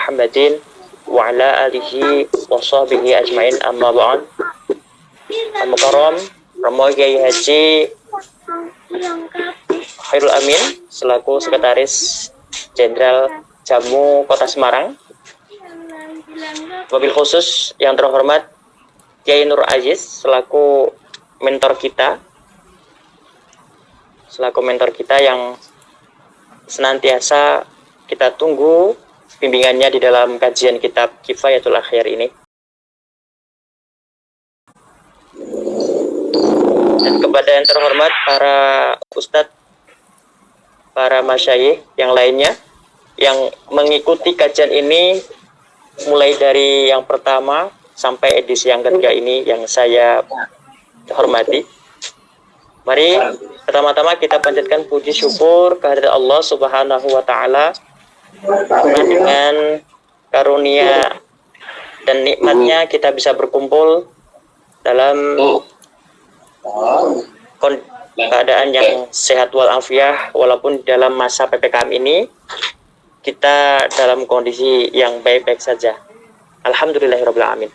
Muhammadin wa ala alihi wa sahbihi ajmain amma ba'd. Al-Mukarram Romo Kiai Haji Khairul Amin selaku Sekretaris Jenderal Jamu Kota Semarang. Wabil khusus yang terhormat Kiai Nur Aziz selaku mentor kita yang senantiasa kita tunggu bimbingannya di dalam kajian kitab Kifayatul Akhyar ini. Dan kepada yang terhormat para ustadz, para masyayikh yang lainnya yang mengikuti kajian ini mulai dari yang pertama sampai edisi yang ketiga ini yang saya hormati. Mari pertama-tama kita panjatkan puji syukur kehadirat Allah Subhanahu wa taala dengan karunia dan nikmatnya kita bisa berkumpul dalam keadaan yang sehat walafiat, walaupun dalam masa PPKM ini kita dalam kondisi yang baik-baik saja. Alhamdulillahirabbil alamin.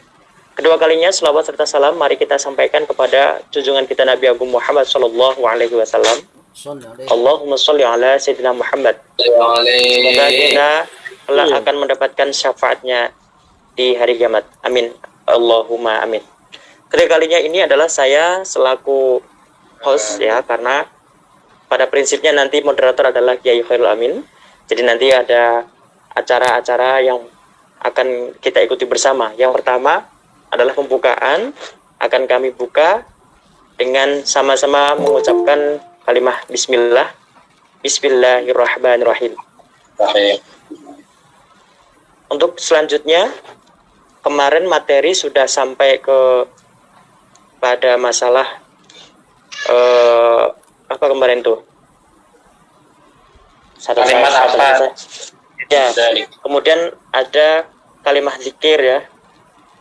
Kedua kalinya selawat serta salam mari kita sampaikan kepada junjungan kita Nabi Agung Muhammad sallallahu alaihi wasallam. Allahumma sholli ala sayyidina Muhammad. Semoga kita kelak akan mendapatkan syafaatnya di hari kiamat. Amin. Allahumma amin. Kedua kalinya ini adalah saya selaku host ya, karena pada prinsipnya nanti moderator adalah Kiai Khairul Amin. Jadi nanti ada acara-acara yang akan kita ikuti bersama. Yang pertama adalah pembukaan, akan kami buka dengan sama-sama mengucapkan kalimat bismillah. Bismillahirrahmanirrahim. Untuk selanjutnya, kemarin materi sudah sampai pada masalah apa kemarin tuh? Satu ya. Kemudian ada kalimat zikir ya.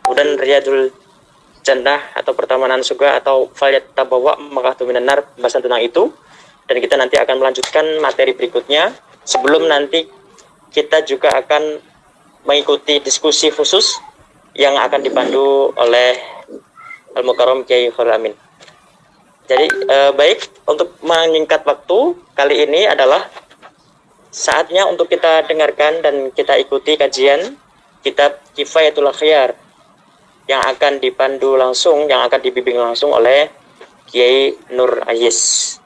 Kemudian Riyadul Jannah atau pertemanan surga atau Falyat Tabawa Maq'adahu minan nar, pembahasan tentang itu. Dan kita nanti akan melanjutkan materi berikutnya. Sebelum nanti kita juga akan mengikuti diskusi khusus yang akan dipandu oleh Al-Mukarram Kiai Khairul Amin. Jadi baik, untuk menyingkat waktu, kali ini adalah saatnya untuk kita dengarkan dan kita ikuti kajian kitab Kifayatul Akhyar yang akan dipandu langsung, yang akan dibimbing langsung oleh Kiai Nur Aziz.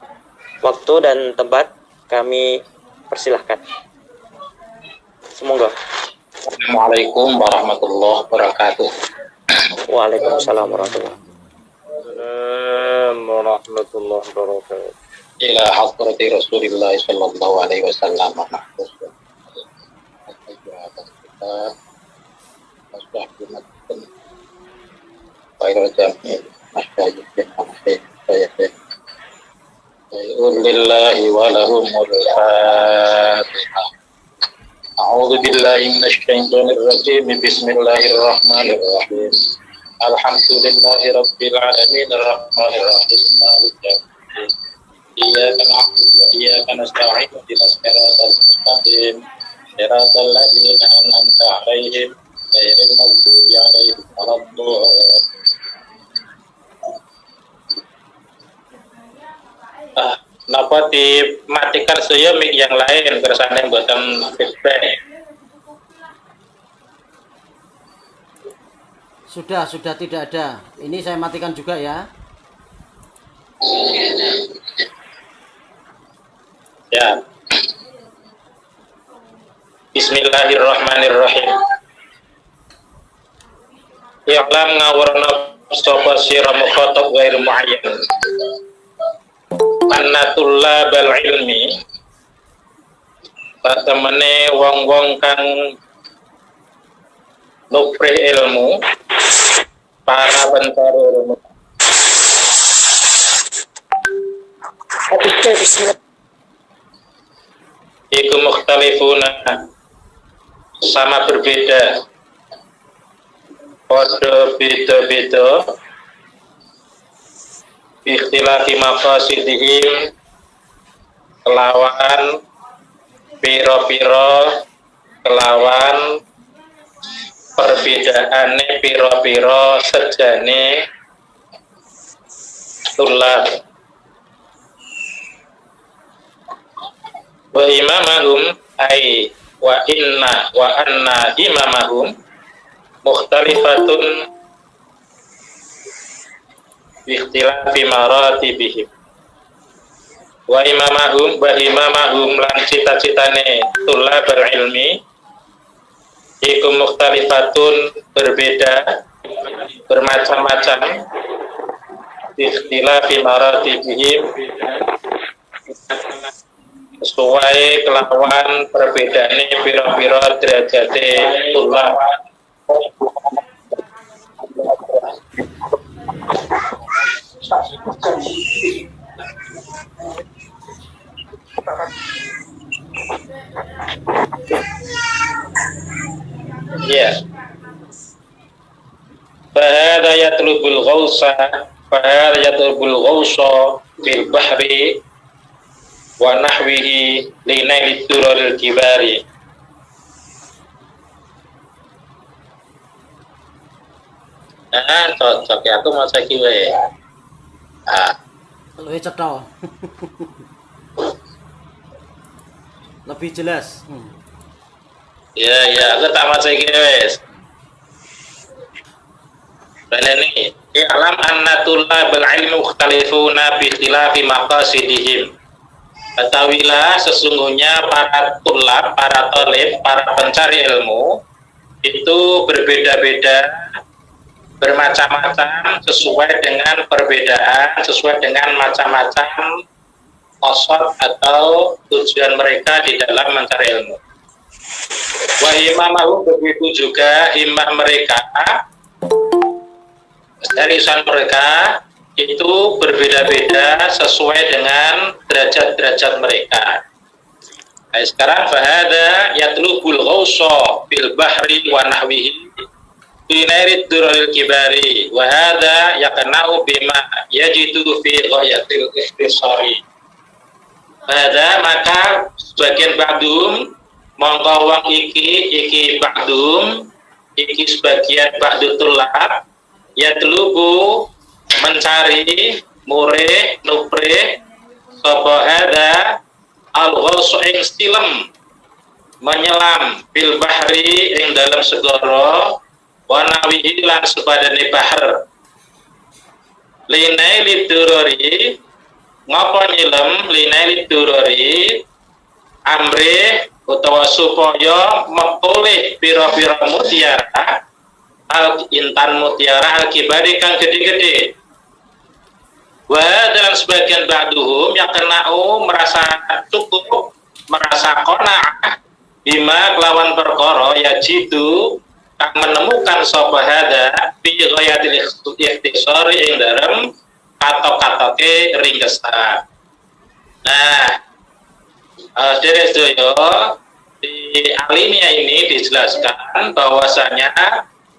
Waktu dan tempat kami persilahkan. Semoga. Assalamualaikum warahmatullahi wabarakatuh. Waalaikumsalam warahmatullahi wabarakatuh. Ila hadrati Rasulillah sallallahu alaihi wasallam. Khairul jami' masyayikh saya lillahi wa lahumul fatihah. A'udzu billahi minasy syaithanir rajim. Bismillahirrahmanirrahim. Alhamdulillahi rabbil alamin arrahmanir rahim maliki yaumiddin. Iyyaka na'budu wa iyyaka nasta'in ihdinas siratal mustaqim siratal ladzina an'amta 'alaihim ghairil maghdubi 'alaihim waladdallin. Napa dimatikan saya mic yang lain kersane mboten feedback. Sudah tidak ada. Ini saya matikan juga ya. Ya. Bismillahirrahmanirrahim. Ya'lam ngawurna sapa sira mukhatab ghair muayyan. Annatullah bal ilmi patemene wong-wong kang nuprih ilmu, para pencari ilmu. Iku mukhtalifuna, sama berbeda, podo beda-beda, ikhtilafi maqasidihim, kelawan piro-piro, kelawan perbedaane piro-piro sejane tulab wa imamahum ai wa anna imamahum mukhtalifatun bi ikhtilafi maratibihim wa imamahum lan cita-citane tulabul ilmi iku mukhtalifatun berbeda bermacam-macam bi ikhtilafi maratibihim sesuai kelakuan perbedaane piro-piro derajate tulab. Ya. Fahada yatlubul ghausa fil bahri wa nahwihi linail duraril kibari. Nah, cocok ya aku mau saiki wae. Luwih cetha. Lebih jelas. Ya, aku tak mau saiki wes. Baleni, i'lam anna tullabal ilmi mukhtalifuna bi ikhtilafi maqasidihim. Ketahuilah sesungguhnya para tulab, para talib, para pencari ilmu itu berbeda-beda, bermacam-macam sesuai dengan perbedaan, sesuai dengan macam-macam qasad atau tujuan mereka di dalam mencari ilmu. Wa imamahu, begitu juga himmah mereka, seriusan mereka itu berbeda-beda sesuai dengan derajat-derajat mereka. Nah, sekarang fahada yatlubul ghausa fil bahri wa nahwihi binairid duraril kibari wa hadha yaqna'u bima yajidu fi ghayatil ikhtisari. Fahada, maka sebagian ba'dum mongko wong iki ba'dum iki sebagian ba'du tulab yatlubu mencari murih nuprih sapa hada al-ghausu ing silem menyelam bil bahri ing dalam segara wa nawihi lan sepadane bahar linaili durori ngapa nyilem linaili durori amrih utawa supaya mepulih pira-pira mutiara intan mutiara al-kibari kang gede-gede. Wa dalam sebagian ba'duhum yang kena'u merasa cukup, merasa qana'ah bima kelawan perkara yajidu kang menemukan sapa hada fi ghayatil ikhtisari ing dalem katok-katoke ringkesan. Nah, dari sedaya di alinea ini dijelaskan bahwasanya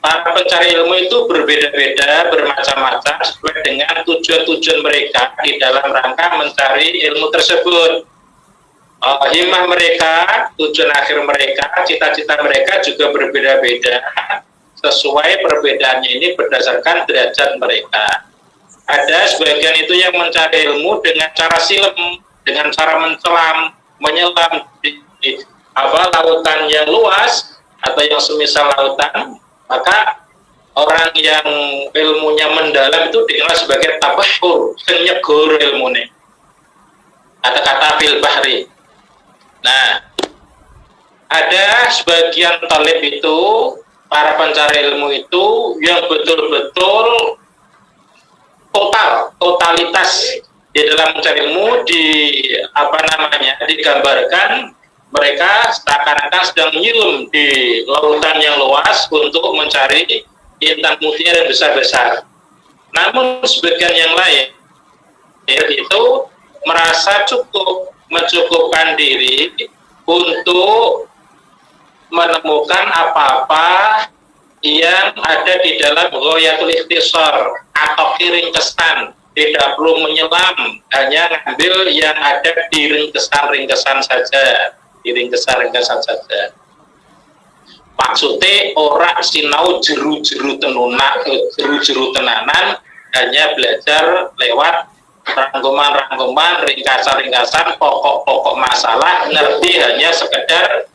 para pencari ilmu itu berbeda-beda, bermacam-macam sesuai dengan tujuan-tujuan mereka di dalam rangka mencari ilmu tersebut. Himmah mereka, tujuan akhir mereka, cita-cita mereka juga berbeda-beda sesuai perbedaannya ini berdasarkan derajat mereka. Ada sebagian itu yang mencari ilmu dengan cara silem, dengan cara menyelam di lautan yang luas atau yang semisal lautan. Maka orang yang ilmunya mendalam itu dikenal sebagai tabahur, nyegur ilmunya. Kata-kata fil bahri. Nah, ada sebagian talib itu, para pencari ilmu itu yang betul-betul totalitas di dalam mencari ilmu digambarkan mereka seakan-akan sedang menyelam di lautan yang luas untuk mencari intan mutiara yang besar-besar. Namun sebagian yang lain itu merasa mencukupkan diri untuk menemukan apa-apa yang ada di dalam ghayatul ikhtisar atau ringkesan. Tidak perlu menyelam, hanya ngambil yang ada di ringkesan-ringkesan saja. Di ringkesan-ringkesan saja. Maksudnya orang sinau jeru-jeru tenanan, hanya belajar lewat rangkuman-rangkuman, ringkasan-ringkasan, pokok-pokok masalah, ngerti hanya sekedar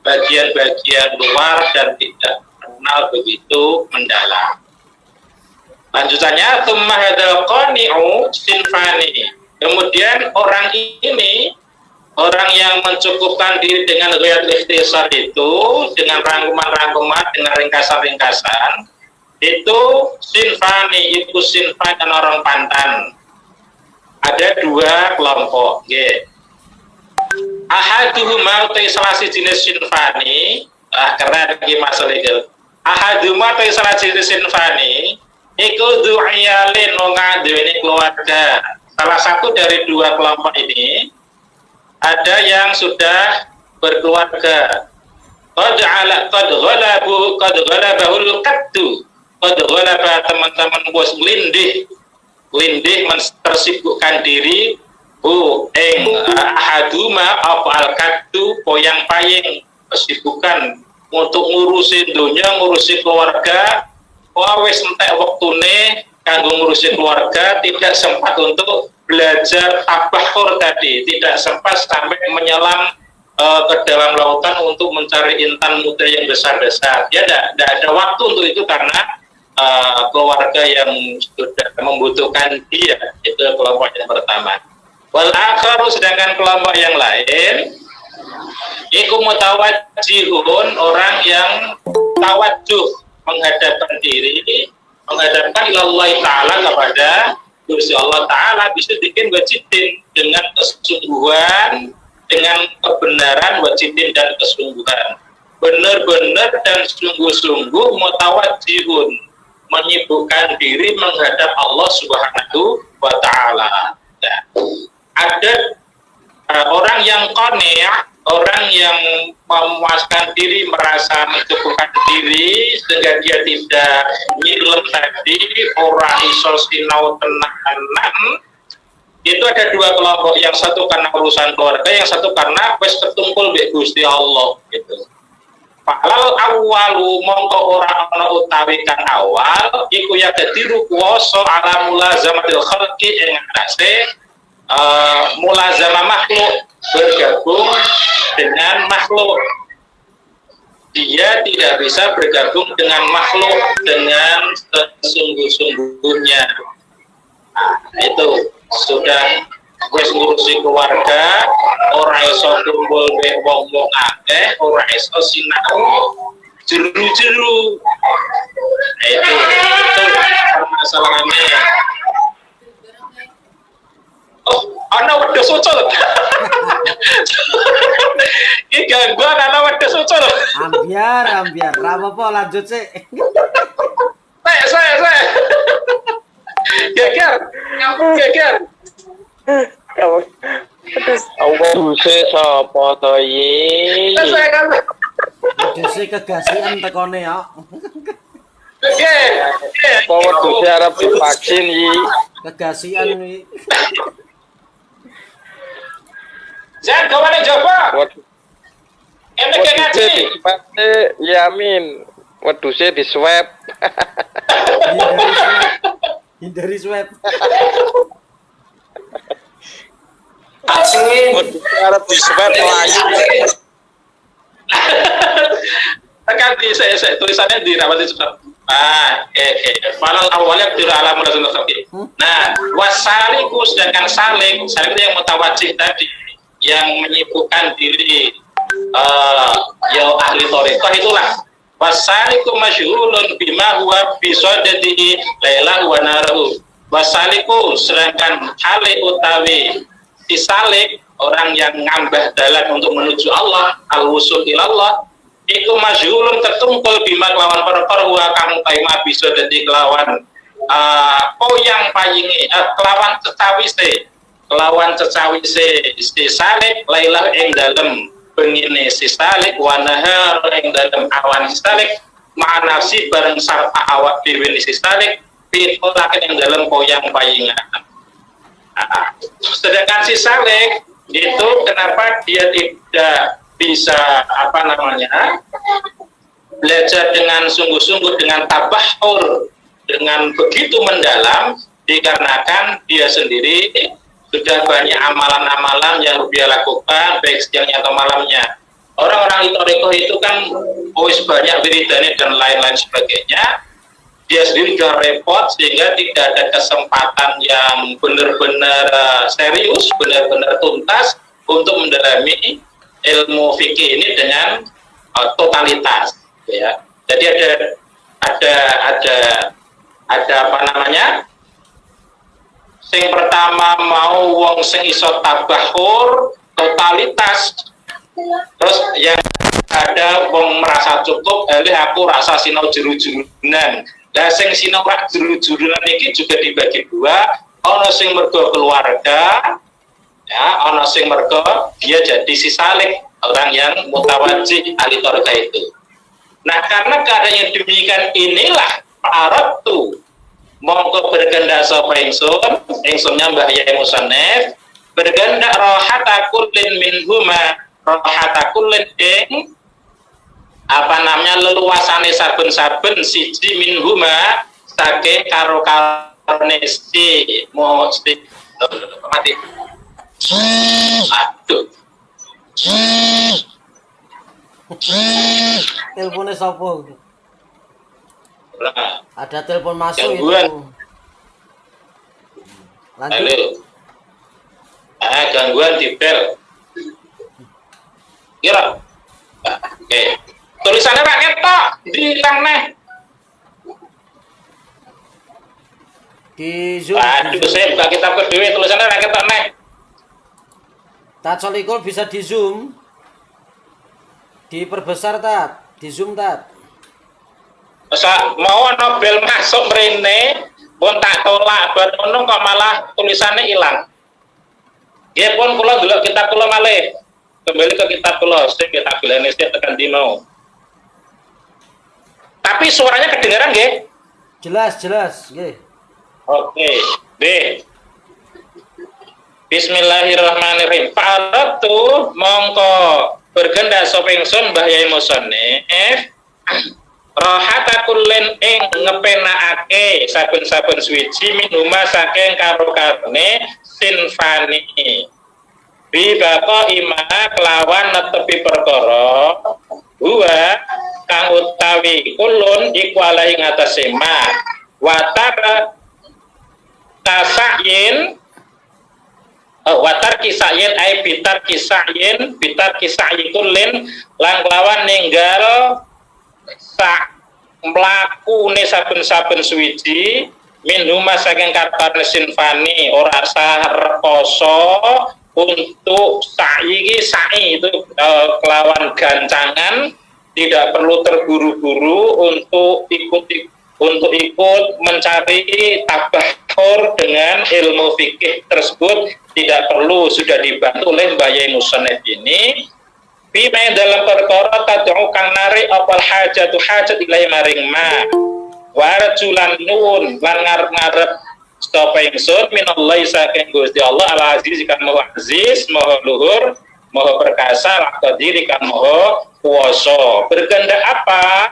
bagian-bagian luar dan tidak kenal begitu mendalam. Lanjutannya, tsumma hadzal qani'u sinfani. Kemudian orang ini, orang yang mencukupkan diri dengan ghayat ikhtisar itu, dengan rangkuman-rangkuman, dengan ringkasan-ringkasan, itu sinfani, itu sinfan dan orang pantan. Ada dua kelompok. Ahaduhuma utai salah jenis sinfani, karena lagi masalah itu. Ahaduhuma utai salah jenis sinfani, iku du'iyalin ngadweni keluarga. Salah satu dari dua kelompok ini ada yang sudah berkeluarga. Qad ghalabahul qattu. Qad ghalaba teman-teman bos lindih tersibukkan diri ahaduma apa al-qattu poyang payeng kesibukan untuk ngurusin dunia, ngurusin keluarga. Wis entek waktune kanggo ngurusin keluarga, tidak sempat untuk belajar tabakur tadi, tidak sempat sampai menyelam ke dalam lautan untuk mencari intan muda yang besar-besar. Dia tidak ada waktu untuk itu karena keluarga yang sudah membutuhkan dia. Itu kelompok yang pertama. Wal akharu, sedangkan kelompok yang lain iku mutawajjihun, orang yang tawajuh, menghadapkan diri, menghadapkan Allah Ta'ala kepada Gusti Allah Ta'ala, bisa bikin wajibin dengan kesungguhan, dengan kebenaran, wajibin dan kesungguhan, benar-benar dan sungguh-sungguh mutawajjihun, menyibukkan diri menghadap Allah Subhanahu wa Ta'ala. Nah, ada orang yang qani', orang yang memuaskan diri, merasa mencukupkan diri sehingga dia tidak nyilem tadi, ora iso sinau tenan. Itu ada dua kelompok, yang satu karena urusan keluarga, yang satu karena wis ketumpul mbek Gusti Allah gitu. Falal awalu, mongko ora ana utawi kang awal iku ya kadiru kuwasa ala mulazamatil khalqi ing atase mulazamah makhluk, bergabung dengan makhluk. Dia tidak bisa bergabung dengan makhluk dengan sesungguh-sungguhnya. Itu sudah wis ngurusi keluarga, ora iso kumpul mek wong-wong akeh, ora iso sinau jeru-jeru. Itu permasalahannya. Oh, ana wedhus ucul. Iki gangguan ana wedhus ucul. Ambiar, ra apa-apa, lanjut sih. Saya. Geger. Wedhuse sapa to iki? Wedhuse kegasian tekone ya. Apa wedhuse arep divaksin iki? Kegasian iki. Jangan kawan Jawa. Emek ngaji. Yamin. Wedhuse di swab. Hindari swab. Wedhuse arep di swab mlayu. Tekan di saya tulisannya di rawat itu. Falal awalnya tidak alam rasul. Nah, wasaliku, sedangkan salik itu yang mutawajjih tadi, yang menyibukkan diri, ya ahli thariqah itulah. Wasaliku masyhurun bima huwa bisadati laila wa naru. Wasaliku, sedangkan hale utawi si salik, orang yang ngambah dalan untuk menuju Allah, al-wusul ilallah, iku masyhurun tertumpul bima kelawan perkara wa kang taima bisadati kelawan poyang payinge, kelawan cecawise si salik laila ing dalem bengine si salik wa nahar ing dalem awan si salik ma'anafsi bareng sarta awak dhewe si salik pitolaken ing dalem poyang payingan. Sedangkan si salik itu kenapa dia tidak bisa belajar dengan sungguh-sungguh, dengan tabahur, dengan begitu mendalam, dikarenakan dia sendiri sudah banyak amalan-amalan yang dia lakukan, baik siangnya atau malamnya. Orang-orang itu kan banyak wiridannya dan lain-lain sebagainya. Dia sendiri sudah repot sehingga tidak ada kesempatan yang benar-benar serius, benar-benar tuntas untuk mendalami ilmu fikih ini dengan totalitas, ya. Jadi ada apa namanya? Sing pertama mau wong sing iso tabahur totalitas, terus yang ada wong merasa cukup, aku rasa sinau juru-jurunan. Lah sing sinau juru-jurunan iki juga dibagi dua, ana sing mergo keluarga, ya, ana sing mergo dia jadi si salik, orang yang mutawajjih ahli thariqah itu. Nah, karena keadaan yang demikian inilah aratu mongko berkehendak sapa ingsunnya Mbah Yai Musannef berkehendak rohata kullin minhuma, rohata kullin ing apa namanya leluasane saben-saben siji minhuma saking karo-karone si mesti mati. Aduh. Teleponnya sapa? Nah, Ada telepon masuk gangguan. itu. Lanjut. Halo. Gangguan di bel. Kira. Oke. Tulisannya pakai tok, dihilang neh. Di Zoom. Aduh, saya buka kitab kedua, tulisannya pakai tok neh. Tat solikul bisa di Zoom. Diperbesar tat, di Zoom tat. Masa mau Nobel masuk mrene, pun tak tolak, bar ngono kok malah tulisannya hilang. Ya pun kula delok kitab kula malih. Kembali ke kitab kula, sing kitab Indonesia tekan dino. Tapi suaranya kedengaran nggih? Jelas, nggih. Oke. B. Bismillahirrahmanirrahim. Fa'aratu mongko berkehendak sapa ingsun Mbah Yai Musannef rohata kullin ing ngepenakake saben-saben suwiji minuma saking karo-karone sinfani bibako ima kelawan netepi perkara huwa kang utawi kulun iku alahi ngatasé ma watar kasayin watar kisayin ai bitar kisayin kulin lang lawan ninggal sak mlakune saben-saben suwiji minhuma saking kartane sinfani ora sah rekoso untuk sa'i itu kelawan gancangan, tidak perlu terburu-buru untuk ikut mencari tabahur dengan ilmu fikih tersebut, tidak perlu, sudah dibantu oleh Mbah Yai Musannef ini. Bima dalam perkara tad'u kang nari apal hajatu hajat ilahi maring ma warjulan nuwun lan ngarep-ngarep sapa ingsun minallahi saking Gusti Allah al aziz kan maha aziz maha luhur maha perkasa lan qadir kan maha kuwasa. Berkehendak apa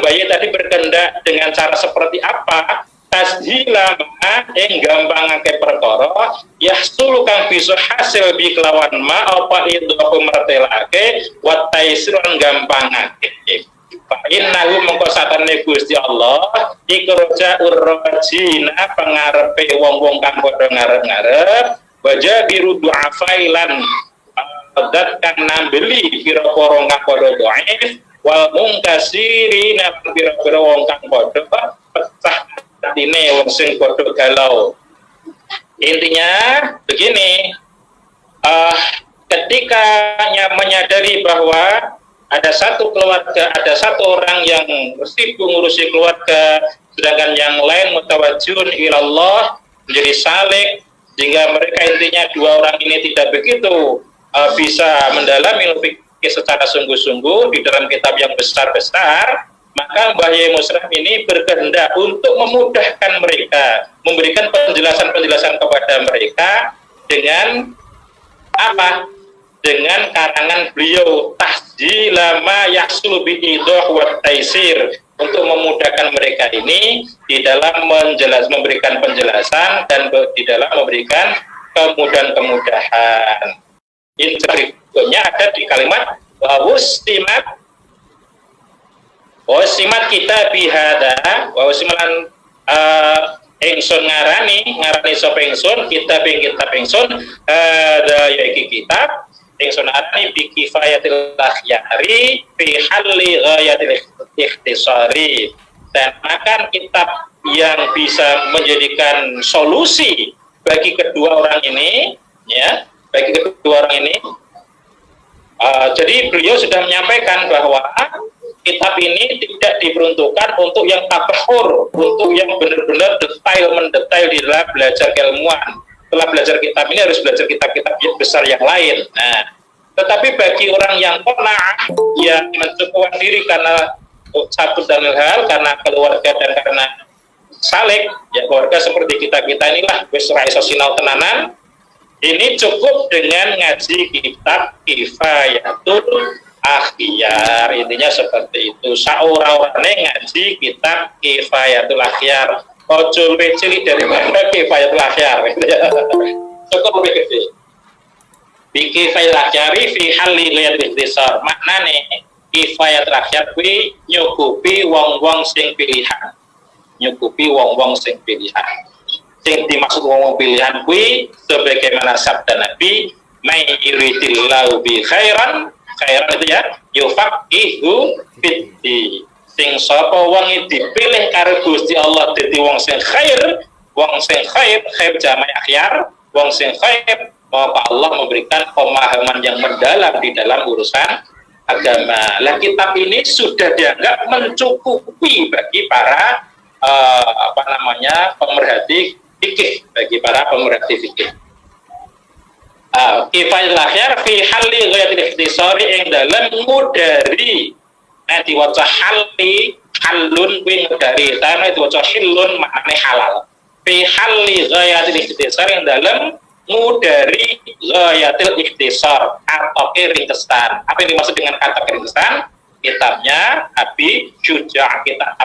Mbak Ye tadi, berkehendak dengan cara seperti apa? Tasdila ma ing gampangake perkara yahsulu kang bisa hasil bi kelawan ma apa itu aku mertelake wa taisran gampangake fa innahu mongko satane Gusti Allah iku rajaur rajina pangarepe wong-wong kang padha ngarep-ngarep baja biru du'afailan adat kang nambeli pira-pira kang padha dhaif wal mungkasirina pira-pira wong kang padha pecah atine wong sing padha galau. Intinya begini, ketika menyadari bahwa ada satu keluarga, ada satu orang yang sibuk ngurusi keluarga, sedangkan yang lain mutawajjihun ilallah, menjadi salik, sehingga mereka intinya dua orang ini tidak begitu bisa mendalami ilmu fikih secara sungguh-sungguh di dalam kitab yang besar-besar, maka Mbah Yai Musannef ini berkehendak untuk memudahkan mereka, memberikan penjelasan-penjelasan kepada mereka dengan apa? Dengan karangan beliau tasjila ma yahsulu bi idah wa taisir, untuk memudahkan mereka ini di dalam memberikan penjelasan dan di dalam memberikan kemudahan-kemudahan. Ini berikutnya ada di kalimat wasimat kita bihada wasiman ingsun ngarani sapa ingsun kitab ingsun ada yaiki kitab ingsun ngarani bi kifayatil akhyari fi halli ghayatil ikhtisari, dan akan kitab yang bisa menjadikan solusi bagi kedua orang ini, ya, bagi kedua orang ini. Jadi beliau sudah menyampaikan bahwa kitab ini tidak diperuntukkan untuk yang tabahur, untuk yang benar-benar mendetail di dalam belajar keilmuan. Setelah belajar kitab ini harus belajar kitab-kitab besar yang lain. Nah, tetapi bagi orang yang qanaah, yang mencukupkan diri karena satu dan hal, karena keluarga dan karena salik, ya keluarga seperti kita inilah wis ra iso sinau tenanan, ini cukup dengan ngaji kitab Kifayatul Akhyar. Intinya seperti itu. Saora-orane ngaji kitab Kifayatul Akhyar. Ojo luwih cilik daripada Kifayatul Akhyar. Cukup lebih gede. Bi Kifayatul Akhyar fi halli ghayatil ikhtisar. Maknane Kifayatul Akhyar kuwi nyukupi wong-wong sing pilihan. Nyukupi wong-wong sing pilihan. Sing dimaksud wong pilihan kuwi sebagaimana sabda Nabi, may yuridillahu bi khairan itu ya yufaqihu fiddin. Sing sapa wong dipilih karo Gusti Allah dadi wong sing khair jamaah akhyar, wong sing khair, maka Allah memberikan pemahaman yang mendalam di dalam urusan agama. Lah kitab ini sudah dianggap mencukupi bagi para pemerhati fikih, bagi para pemerhati fikih. Kifayatul Akhyar fi halli ghayatil ikhtisari ing dalem ngudari, nek diwaca halun kuwi ngudari, tapi diwaca hilun maknane halal. Fi halli ghayatil ikhtisari ing dalem ngudari ghayatil ikhtisar atau ringkesan. Apa yang dimaksud dengan kata ringkesan? Kitabnya Abi Syuja', kitab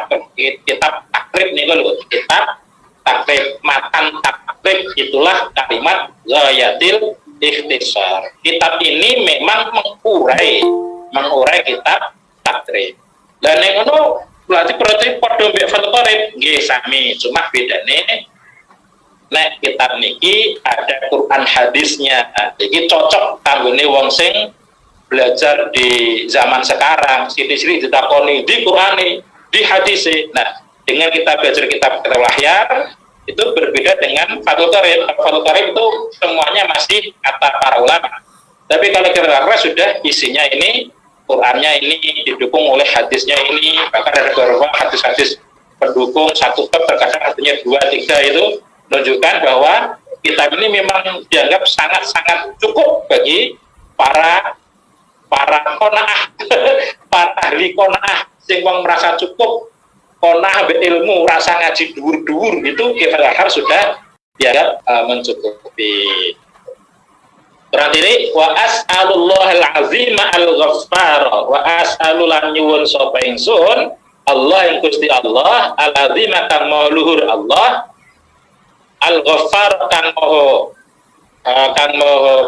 takrib nih lho, kitab takrib, matan takrib, itulah kalimat ghayatil ikhtisar. Kitab ini memang mengurai kitab takrib. Dan yang itu berarti padha mbek Fathul Qorib nggih sami, cuma bedane nek kitab niki ada Quran hadisnya. Iki cocok kanggone wong sing belajar di zaman sekarang, sithik-sithik ditakoni di Qur'ane, di hadise. Nah, dengan kita belajar kitab Akhyar itu berbeda dengan Fathul Qorib. Fathul Qorib itu semuanya masih kata para ulama. Tapi kalau kita sudah isinya ini, Qur'annya ini didukung oleh hadisnya ini, bahkan ada beberapa hadis-hadis pendukung satu bab, terkadang artinya 2-3, itu menunjukkan bahwa kitab ini memang dianggap sangat-sangat cukup bagi para qanaah, para ahli qanaah sing wong merasa cukup qanaah be ilmu, rasa ngaji dhuwur-dhuwur, itu Kifayatul Akhyar sudah dianggap mencukupi. Berarti ini wa as'alullahal azim al-ghaffar, wa as'alu lan nyuwun sapa ingsun Allah yang Gusti Allah al-azim kang maha luhur Allah, al-ghaffar kang maha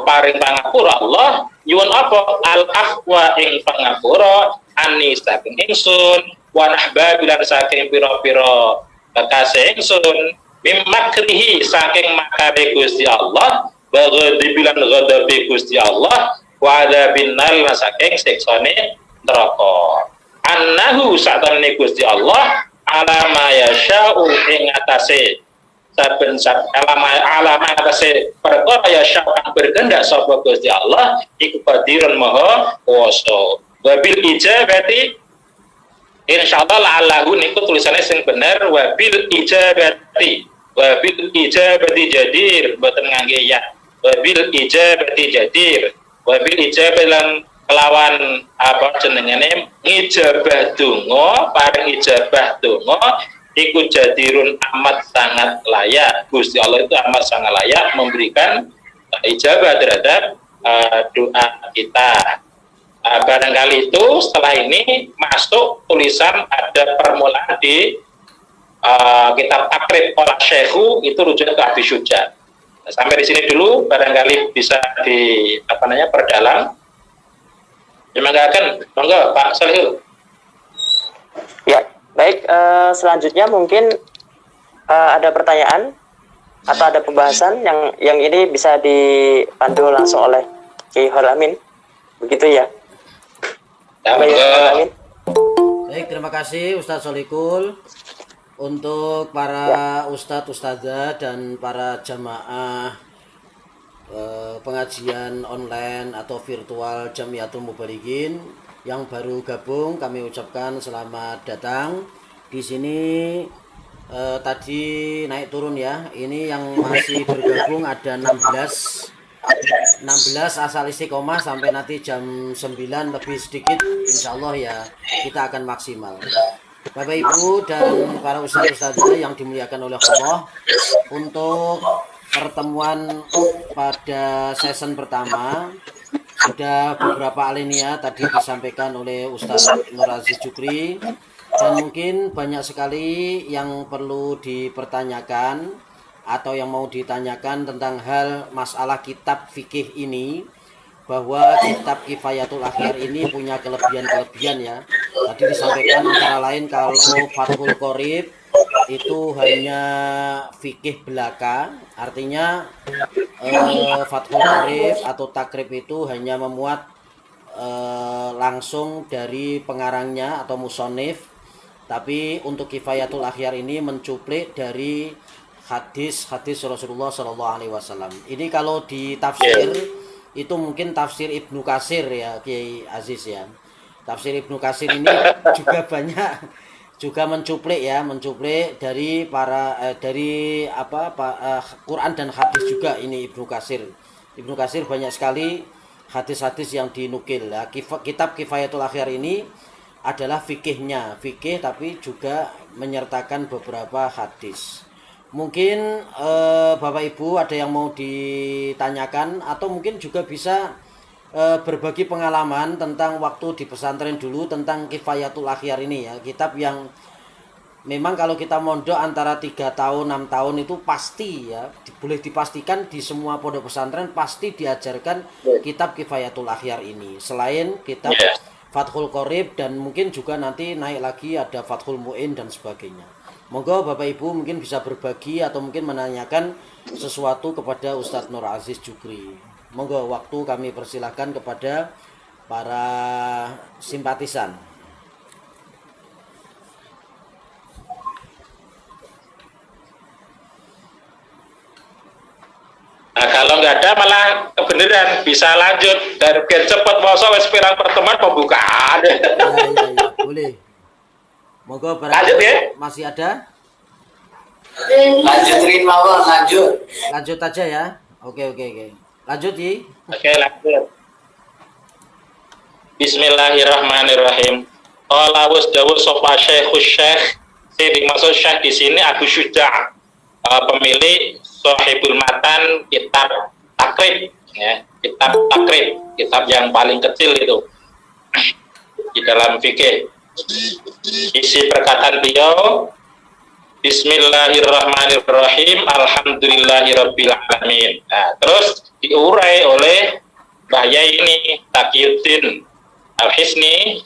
paring pangapura Allah, nyuwun apa al-afwa ing pangapura ani saking ingsun wa nahbabilan saking pira-pira kekasih ingsun mimmakrihi saking makare Gusti Allah, wa ghadabilan ghadabi Gusti Allah, wa adabin nar saking siksane neraka. Annahu satamne Gusti Allah alama yasha'u ing atase saben alama atase perkara yasha'u kang berkehendak sapa Gusti Allah iku qadirun maha kuwasa. Wabil ijabati insyaallah la'allahu niku tulisannya sing bener wabil ijabati jadir, boten ngangge ya. Wabil ijabati jadir, wabil ijabati lan kelawan apa jenengane ijabah donga, paring ijabah donga iku jadirun amat sangat layak. Gusti Allah itu amat sangat layak memberikan ijabah terhadap doa kita. Nah, barangkali itu setelah ini masuk tulisan ada permulaan di kitab takrib oleh Syekhu, itu rujuk ke Abi Syuja. Nah, sampai di sini dulu, barangkali bisa perdalam. Terima kasih, monggo Pak Salihul. Ya, baik. Selanjutnya mungkin ada pertanyaan atau ada pembahasan yang ini bisa dipandu langsung oleh Kiai Amin. Begitu ya. Baik, Amin. Baik, terima kasih Ustadz Solikul. Untuk para ustadz, ustadzah, dan para jamaah pengajian online atau virtual Jamiatul Mubalighin yang baru gabung, kami ucapkan selamat datang. Di sini tadi naik turun ya. Ini yang masih bergabung ada 16 asal istiqomah sampai nanti jam 9 lebih sedikit, insya Allah ya kita akan maksimal. Bapak Ibu dan para ustadz-ustadzah yang dimuliakan oleh Allah, untuk pertemuan pada season pertama sudah beberapa alinea tadi disampaikan oleh Ustadz Nur Aziz Jukri, dan mungkin banyak sekali yang perlu dipertanyakan atau yang mau ditanyakan tentang hal masalah kitab fikih ini, bahwa kitab Kifayatul Akhyar ini punya kelebihan-kelebihan ya. Tadi disampaikan antara lain kalau Fathul Qorib itu hanya fikih belaka, artinya Fathul Qorib atau takrib itu hanya memuat langsung dari pengarangnya atau musonif. Tapi untuk Kifayatul Akhyar ini mencuplik dari hadis-hadis Rasulullah SAW. Ini kalau ditafsir itu mungkin tafsir Ibnu Katsir ya, Kiai Aziz ya. Tafsir Ibnu Katsir ini juga banyak juga mencuplik dari para Quran dan hadis juga ini Ibnu Katsir. Ibnu Katsir banyak sekali hadis-hadis yang dinukil. Nah, kitab Kifayatul Akhyar ini adalah fikih tapi juga menyertakan beberapa hadis. Mungkin Bapak Ibu ada yang mau ditanyakan, atau mungkin juga bisa berbagi pengalaman tentang waktu di pesantren dulu tentang Kifayatul Akhyar ini ya. Kitab yang memang kalau kita mondok antara 3 tahun 6 tahun itu pasti ya, boleh dipastikan di semua pondok pesantren pasti diajarkan kitab Kifayatul Akhyar ini. Selain kitab Fathul Qorib, dan mungkin juga nanti naik lagi ada Fathul Mu'in dan sebagainya. Monggo Bapak Ibu mungkin bisa berbagi atau mungkin menanyakan sesuatu kepada Ustadz Nur Aziz Jukri. Monggo, waktu kami persilahkan kepada para simpatisan. Nah, kalau nggak ada malah kebenaran bisa lanjut dari cepat masa wes pirang pertemuan pembukaan. Ya, boleh. Monggo lanjut ya. Masih ada? Lanjutin mawon, lanjut. Lanjut aja ya. Oke. Lanjut Yi. Oke, lanjut. Bismillahirrahmanirrahim. Qala wasdawu sofa Syekh. Sing maksud Syekh di sini Abu Syuja, pemilik Sahibul Matan kitab takrib ya, kitab yang paling kecil itu di dalam fikih. Isi perkataan beliau, Bismillahirrahmanirrahim, Alhamdulillahirabbil alamin. Nah, terus diurai oleh Bahya ini Taqiyuddin Al-Hisni,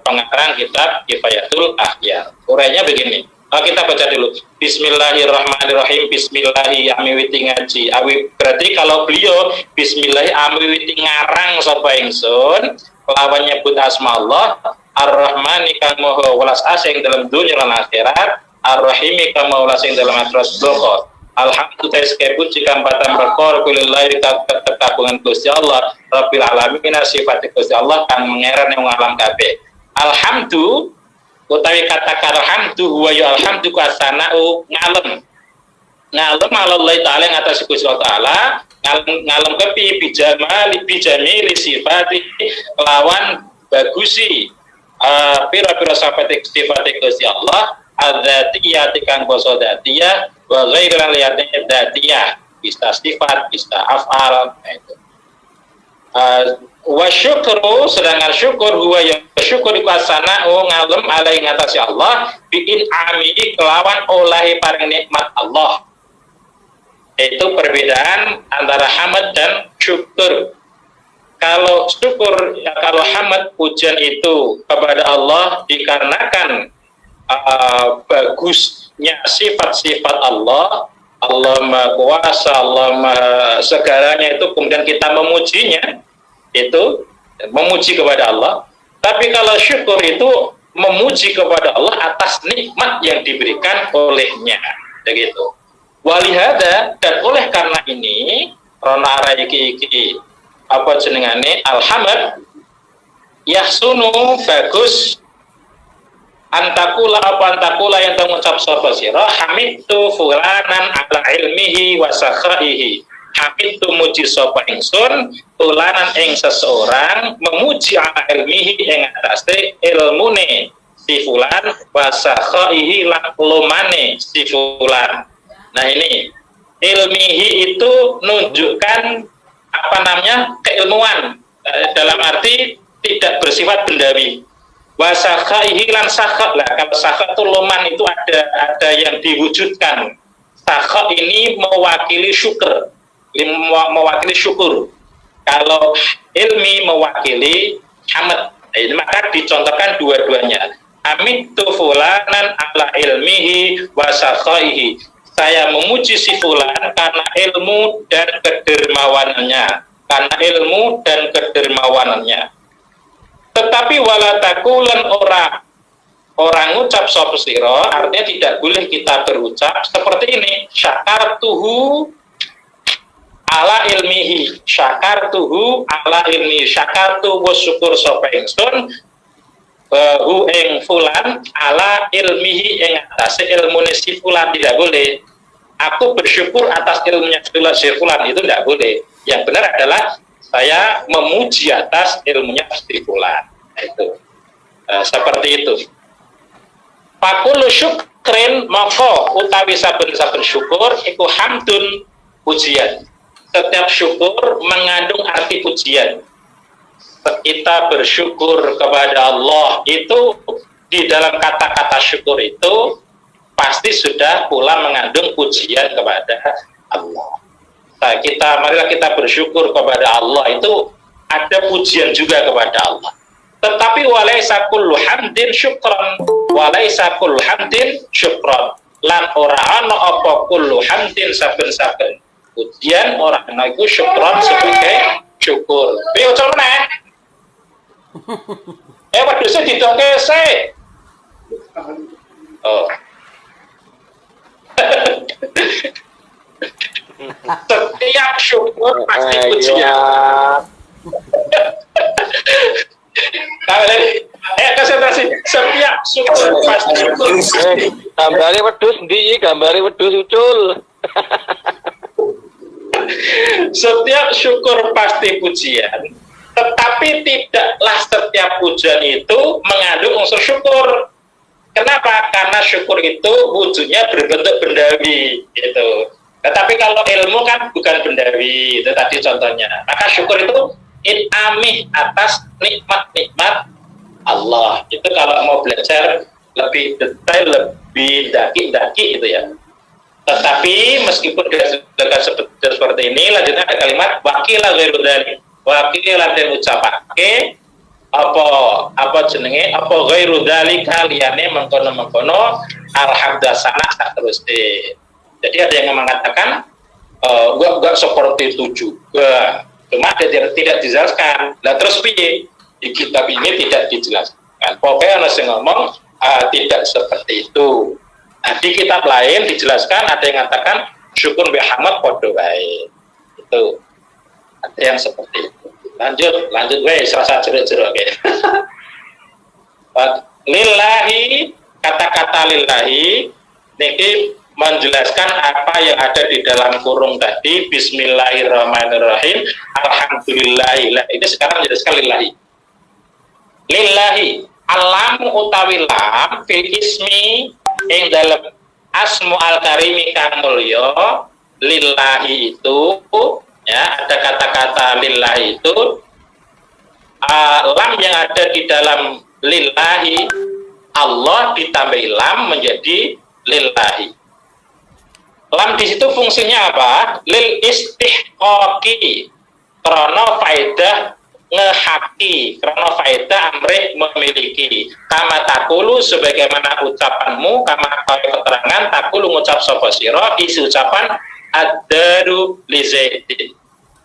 pengarang kitab Kifayatul Akhyar. Urainya begini. Kita baca dulu. Bismillahirrahmanirrahim. Bismillahi amiwiti ngaji. Berarti kalau beliau Bismillahi amiwiti ngarang sapa ingsun lawan nyebut asma Allah, Ar-Rahmani kang maha welas asing dalam dunia lan akhirat, Ar-Rahimi kang maha welas ing dalam akhirat dosa. Alhamdulillah sekepun jika empatan perkor kulillahi kekagungan Gusti Allah Rabbil alamin, sifat Gusti Allah kang mengeran yang alam kabeh. Alhamdulillah utawi kata alhamdu huwa ya alhamdu kasanau ngalem Allah taala ngatas Gusti Allah taala ngalem kepi bijamili sifati lawan bagusi pira-pira sifat Gusti Allah adzatiyah kang basa dzatiyah wa ghairal liyati dzatiyah bisa sifat bisa afal itu Wa syukru, sedangkan syukur huwa ya syukur iku asana'u ngalem alai ngatasi Allah bi'in ami kelawan olahi paring nikmat Allah. Itu perbedaan antara hamd dan syukur. Kalau syukur, ya, kalau hamd pujian itu kepada Allah dikarenakan bagusnya sifat-sifat Allah, Allah Maha Kuasa, Allah Maha segalanya, itu kemudian kita memujinya, itu memuji kepada Allah. Tapi kalau syukur itu memuji kepada Allah atas nikmat yang diberikan olehnya, begitu. Walihada, dan oleh karena ini rona iki apa jenengane alhamd yahsunu bagus antakula yang mengucap sapa sira hamidtu fulanan ala ilmihi wa sakhaihi. Hamidtu muji sapa ingsun fulanan ing seseorang, memuji ala ilmihi ing atase ilmune si fulan wa sakhaihi lan lumane si fulan. Nah ini ilmihi itu menunjukkan apa namanya keilmuan, dalam arti tidak bersifat bendawi. Wasakhaihi lan sakha, lah kalau sakha itu loman itu ada yang diwujudkan. Sakha ini mewakili syukur, mewakili syukur. Kalau ilmi mewakili hamd, maka dicontohkan dua-duanya. Hamidtu fulanan ala ilmihi wasakhaihi. Saya memuji si fulan karena ilmu dan kedermawanannya, karena ilmu dan kedermawanannya. Tetapi wala takulan orang ngucap sapa sira, artinya tidak boleh kita berucap seperti ini, syakartuhu ala ilmihi, syakartuhu ala ilmihi, syakartu wa syukur sapa ingsun hu ing fulan ala ilmihi ing atase ilmune si fulan. Tidak boleh. Aku bersyukur atas ilmunya si fulan, itu tidak boleh. Yang benar adalah saya memuji atas ilmunya si fulan. Itu seperti itu. Fakulu syukrin maka utawi saben-saben syukur iku hamdun, pujian. Setiap syukur mengandung arti pujian. Kita bersyukur kepada Allah itu di dalam kata-kata syukur itu pasti sudah pula mengandung pujian kepada Allah. Nah, marilah kita bersyukur kepada Allah, itu ada pujian juga kepada Allah. Tetapi walaisa kullu hamdin syukran, walaisa kullu hamdin syukran. Lan ora ana apa kullu hamdin saben-saben pujian ora ana iku syukran sebagai syukur. Piye ucapne? Wedhuse didongke sik. Oh. Setiap syukur pasti pujian. Konsentrasi. Setiap syukur pasti syukur. Gambare wedhus ndi? Gambare wedhus ucul. Setiap syukur pasti pujian, tetapi tidaklah setiap pujian itu mengandung unsur syukur. Kenapa? Karena syukur itu wujudnya berbentuk bendawi, gitu. Tetapi kalau ilmu kan bukan bendawi, itu tadi contohnya. Maka syukur itu in'amih atas nikmat-nikmat Allah. Itu kalau mau belajar lebih detail, lebih daki-daki itu ya. Tetapi meskipun dengan seperti ini, lanjutnya ada kalimat wakilah ghairu dzalik. Wakilah dan ucapake apa jenenge apa ghairu dzalika liyane mengkono-mengkono alhamdulillah sak terus deh. Jadi ada yang mengatakan enggak seperti itu juga. Cuma tidak dijelaskan. Lah terus piye? Di kitab ini tidak dijelaskan. Pokoknya ana sing ngomong tidak seperti itu. Nah, di kitab lain dijelaskan, ada yang mengatakan syukur bihamd padha wae. Itu. Ada yang seperti itu. Lanjut wes rasa jeruk-jeruk oke. Lillahi, kata-kata lillahi niki menjelaskan apa yang ada di dalam kurung tadi. Bismillahirrahmanirrahim. Alhamdulillah. Ini sekarang menjelaskan lillahi. Lillahi alam utawi lam fil ismi ing dalam asmu al karimi kang mulya. Lillahi itu ya, ada kata-kata lillahi itu lam yang ada di dalam lillahi, Allah ditambahi lam menjadi lillahi. Lam di situ fungsinya apa? Lil istihqaqi, karena faedah ngehaki, karena faedah amrih memiliki. Kama takulu, sebagaimana ucapanmu, kama keterangan takulu ngucap sapa sira, isi ucapan ad-daru li Zaidin.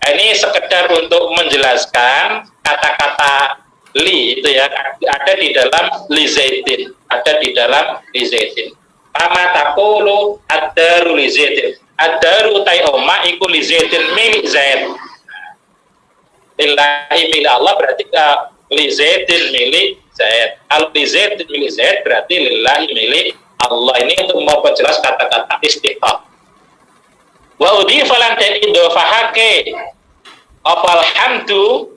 Ini sekedar untuk menjelaskan kata-kata li itu ya, ada di dalam li Zaidin, ada di dalam li Zaidin. Kama takulu ad-daru li Zaidin. Ad-daru tai oma iku li Zaidin milik Zaid. Lillahi milik Allah berarti li Zaidin milik Zaid. Al li Zaidin milik Zaid berarti lillahi milik Allah. Ini untuk memperjelas kata-kata istihqaq. Wa udhifa lan idhofahake apal hamdu,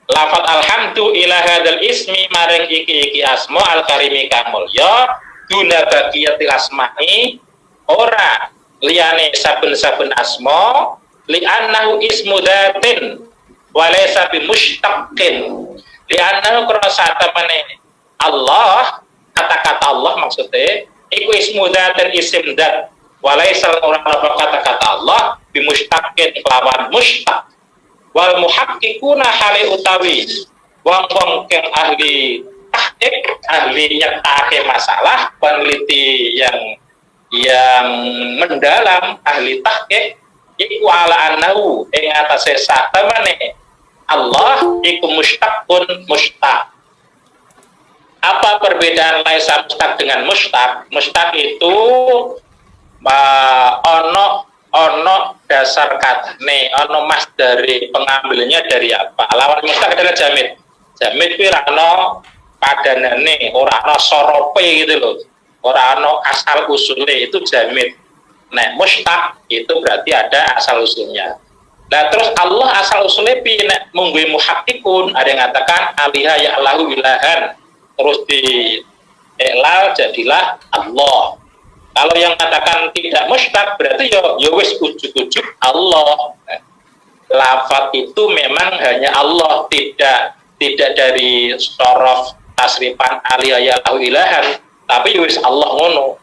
lafat alhamdu ila hadal ismi maring iki asma al karimi kamul ya duna bagiyatil asma'i, ora liyane saben-saben asma, li annahu ismu datin walaysa bi mushtaqin, li annahu krasa temene Allah, kata-kata Allah maksudnya iku ismu datin, isim dat, walaysa orang kata-kata Allah bi mushtaqin kelawan mushtaq. Wal muhaqqiquna hale utawi wong-wong kang ahli tahqiq, ahli nyektake masalah, peneliti yang mendalam, ahli tahqiq, iku ala annahu ing atase satemene Allah iku mushtaqun mushtaq. Apa perbedaan laisa mushtaq dengan mushtaq? Mushtaq itu ono dasar kata nih, ono mas dari pengambilnya dari apa? Lawan mushtaq adalah jamid. Jamid itu rano padanane, ora ono sorope gitu loh, ora ono asal usulnya, itu jamid. Nah, mushtaq itu berarti ada asal usulnya. Nah, terus Allah asal usulnya pi nek mungguhi muhaqqiqun, ada yang mengatakan aliha ya Allahu ilahan, terus di elal jadilah Allah. Kalau yang katakan tidak mushtaq berarti ya wis ujuk-ujuk Allah. Lafaz itu memang hanya Allah, tidak dari sorof tasrifan aliyah lahu ilahan, tapi wis Allah ngono.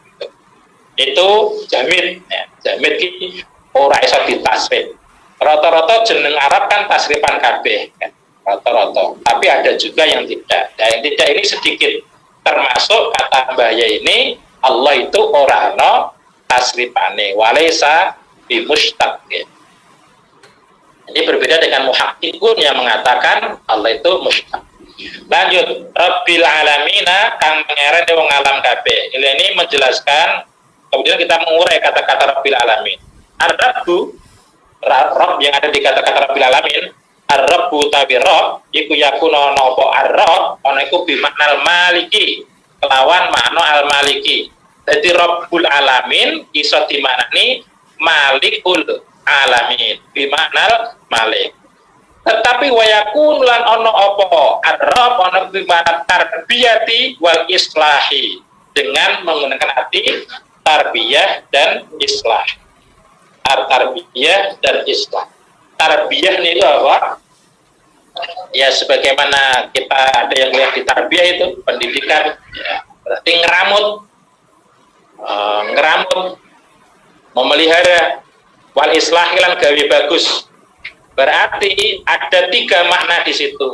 Itu jamid. Jamid ki ora iso ditasrif. Rata-rata jeneng Arab kan tasrifan kabeh kan. Rata-rata. Tapi ada juga yang tidak. Dan yang tidak ini sedikit, termasuk kata bahaya ini Allah itu ora ana tasrifane, walaysa bi mushtaq. Ini berbeda dengan muhaqqiqun yang mengatakan Allah itu mushtaq. Lanjut, Rabbil alamina kang pangeran wong alam kabeh. Ini menjelaskan, kemudian kita mengurai kata-kata Rabbil alamin. Ar-Rabbu, Rabb yang ada di kata-kata Rabbil alamin, Ar-Rabbu tabi Rabb iku yakuna napa ar-Rabb ana iku bi maknal maliki, kelawan makna al-maliki. Jadi Rabbul alamin iso dimaknani Malikul alamin, bi maknal malik. Tetapi wayakun lan ono apa ar-Rabb ono bi makna tarbiyati wal islahi, dengan menggunakan arti tarbiyah dan islah. Tarbiyah dan islah. Tarbiyah itu apa? Ya sebagaimana kita ada yang lihat di tarbiyah itu pendidikan, ya, berarti ngeramut, memelihara, wal islah lan gawe bagus. Berarti ada 3 makna di situ.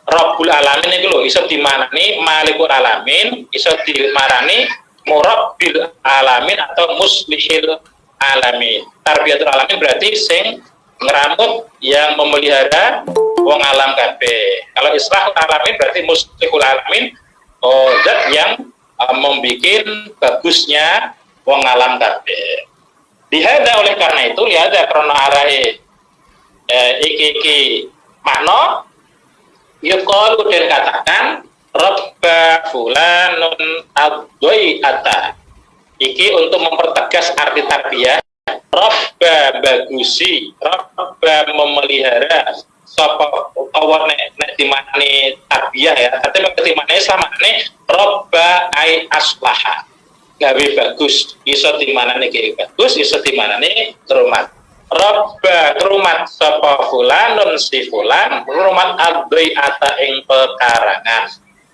Rabbul alamin itu loh, iso dimaknani Malikul alamin, iso dimarani Murabbil alamin atau Muslihil alamin. Tarbiyatul alamin berarti sing ngeramut, yang memelihara wong alam kabeh. Kalau islahul alamin berarti Muslihul alamin, zat yang membikin bagusnya wong alam kabeh. Dihada oleh karena itu, lihada karena arahe iki makna yuqalu dan katakan Rabba fulanun ad-doi'ata. Iki untuk mempertegas arti tarbiyah. Rabba bagusi, Rabba memelihara, sapa utawa nek dimane tarbiyah ya, tapi nek dimane samane Rabba ai aslaha, gawe bagus, iso dimanane gawe bagus, iso dimanane terhormat. Robba rumat sapa fulanun si fulan rumat adhi'ata ing pekarangan.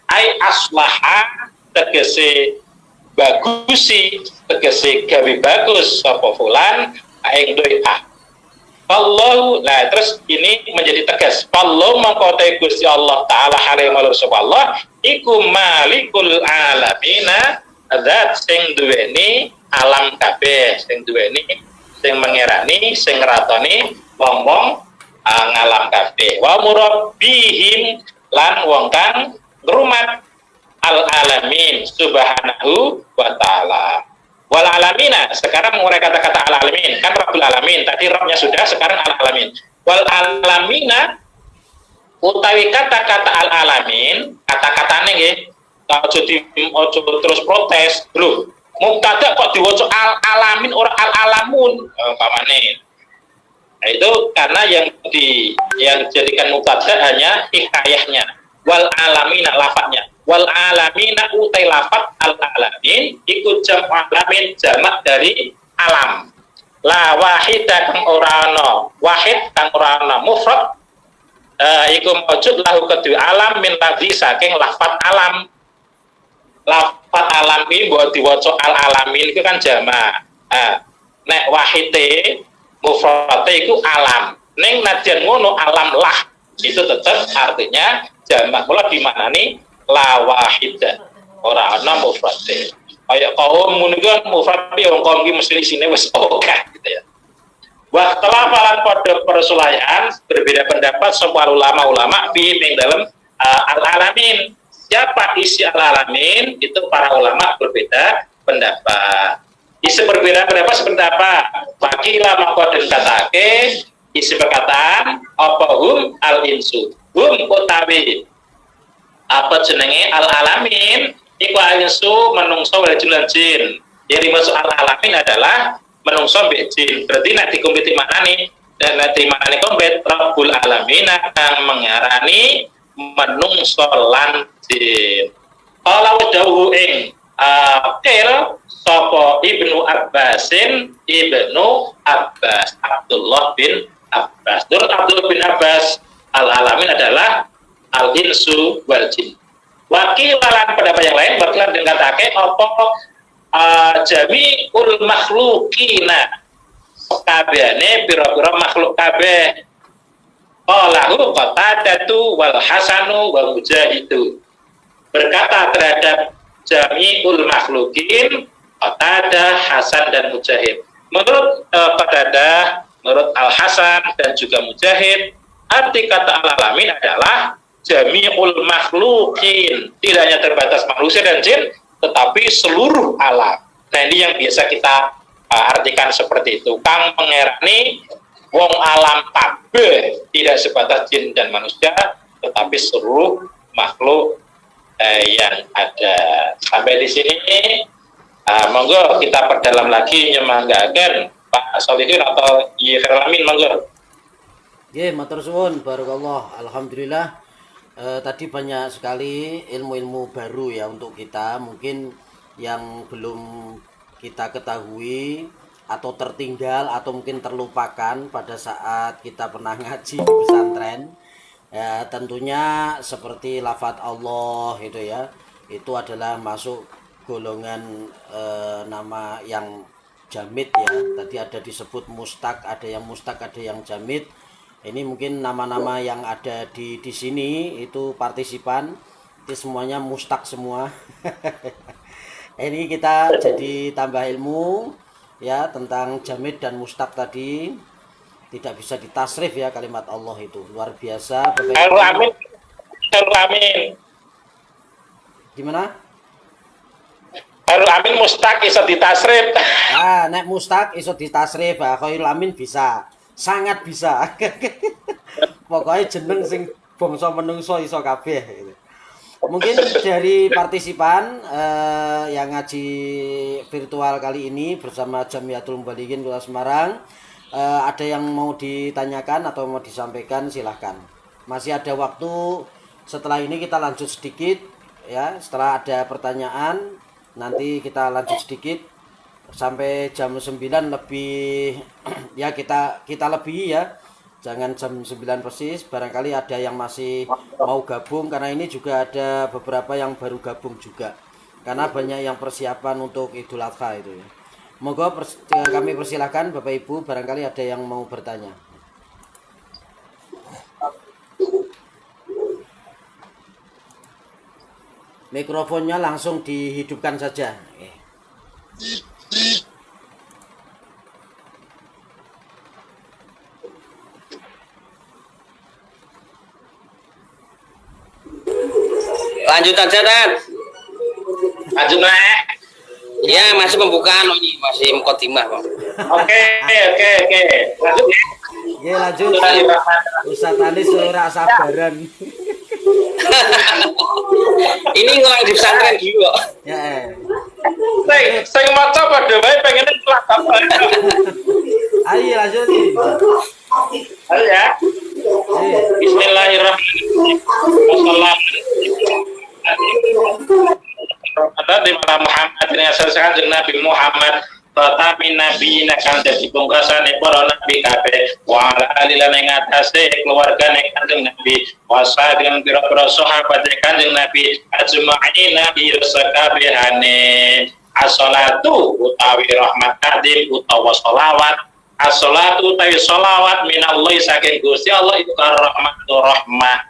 Ai aslaha tegese bagusi, tegese gawe bagus sapa fulan ing doa. Allah, nah terus ini menjadi tegas. Allah mengkotai Gusti Allah Ta'ala halim Allah iku malikul alamina zat sing duweni alam kabeh, sing duweni sing mengerani, sing ngeratoni wong-wong ngalam kabeh. Wa murabbihim lan wong kang ngrumat al alamin subhanahu wa ta'ala. Wal alamina, sekarang mulai kata-kata al alamin, kan Rabbul alamin, tadi Rabbnya sudah, sekarang al alamin. Wal alamina utawi kata-kata al alamin, kata-katane nggih, ojo terus protes, lho. Mubtada kok diwaca al alamin ora al alamun, umpamane. Nah, itu karena yang dijadikan mubtada hanya hikayahnya. Wal alamina lafadznya. Wal alamina utai lafadz al alamin ikut jam alamin jamak dari alam. La wahida kang ora ana, wahid kang ora ana mufrad iku maujud lahu kedua alam min ladzi saking lafadz alam. Lafadz alam ini buat diwaca al alamin itu kan jamak. Nek wahide mufrate iku alam. Ning najan ngono alam lah itu tetap artinya jamak. Mula dimaknani la wahida ora ana mufrate. Kaya kaum mungan mufrate wong kaum iki mesti isine wis akeh gitu ya. Wa talafalan pada persulayan berbeda pendapat sapa ulama-ulama fi ing dalam al alamin. Siapa isi al-alamin itu para ulama berbeda pendapat. Isi berbeda pendapat seperti apa? Wakilah maqadun katake isi perkataan apa hum al-insu. Hum utawi apa jenenge al-alamin iku al-insu menungso wal jin. Yang dimaksud al-alamin adalah menungso mbek jin. Berarti nek dikompeti maknane dan nek dimaknani kompet Rabbul alamin kang mengarani menungso lan jin. Kalau dawuh ing qil sapa Ibnu Abbasin Abdullah bin Abbas. Menurut Abdullah bin Abbas al-alamin adalah al-insu wal jin. Wakilan pendapat yang lain berkelan dengan katake apa jami'ul makhlukina kabehane pira-pira makhluk kabeh. Qalahu Qatadatu wal Hasanu wa Mujahidu. Berkata terhadap jami'ul makhlukin Qatadah, Hasan dan Mujahid. Menurut Qatadah, menurut Al Hasan dan juga Mujahid, arti kata al-alamin adalah jami'ul makhlukin, tidak hanya terbatas manusia dan jin, tetapi seluruh alam. Nah ini yang biasa kita artikan seperti itu. Kang pengerani wong alam kabeh, tidak sebatas jin dan manusia, tetapi seluruh makhluk yang ada. Sampai di sini, monggo kita perdalam lagi nyemanggaken Pak Solihin atau Yifir Amin, monggo. Nggih, matur suwun, barakallah. Alhamdulillah. Tadi banyak sekali ilmu-ilmu baru ya untuk kita, mungkin yang belum kita ketahui atau tertinggal atau mungkin terlupakan pada saat kita pernah ngaji di pesantren. Ya, tentunya seperti lafadz Allah itu ya, itu adalah masuk golongan nama yang jamid ya. Tadi ada disebut mustaq, ada yang mustaq, ada yang jamid. Ini mungkin nama-nama yang ada di sini itu partisipan, itu semuanya mustaq semua. Ini kita jadi tambah ilmu ya tentang jamid dan mustaq tadi. Tidak bisa ditasrif ya kalimat Allah itu, luar biasa. Amin. Amin. Gimana? Amin mustaq iso ditasrif. Nek mustaq iso ditasrif, khairul amin bisa. Sangat bisa. Pokoknya jeneng sing bangsa menungso iso kabeh gitu. Mungkin dari partisipan yang ngaji virtual kali ini bersama Jamiatul Mubalighin Kota Semarang, ada yang mau ditanyakan atau mau disampaikan, silahkan. Masih ada waktu. Setelah ini kita lanjut sedikit ya. Setelah ada pertanyaan nanti kita lanjut sedikit sampai jam 9 lebih ya kita lebih ya. Jangan jam 9 persis, barangkali ada yang masih mau gabung karena ini juga ada beberapa yang baru gabung juga. Karena banyak yang persiapan untuk Idul Adha itu ya. Moga kami persilahkan Bapak Ibu, barangkali ada yang mau bertanya. Mikrofonnya langsung dihidupkan saja. Lanjut aja, Dan. Lanjut, Nek. Ya, masih pembukaan loh ini, masih mukadimah, Bang. Oke. Lanjut ya. Ya lanjut. Ustaz Anis ora sabaran. Ini ngulang di pesantren dulu kok. Ya. Saya maca pada wae pengen kelas apa. Ayo lanjut. Ayo ya. Bismillahirrahmanirrahim. Ada di malam Muhammad ini asalkan jeung Nabi Muhammad tetapi nabi kang dadi pungkasane para nabi kabeh wa ala alilan ing atase keluargane kanjeng Nabi wasa dengan pira-pira sahabat kanjeng Nabi ajma'ina bi sakabehane as-salatu utawi rahmat kadim utawa sholawat as-salatu utawi sholawat minallahi saking Gusti Allah itu rahmatur rahmah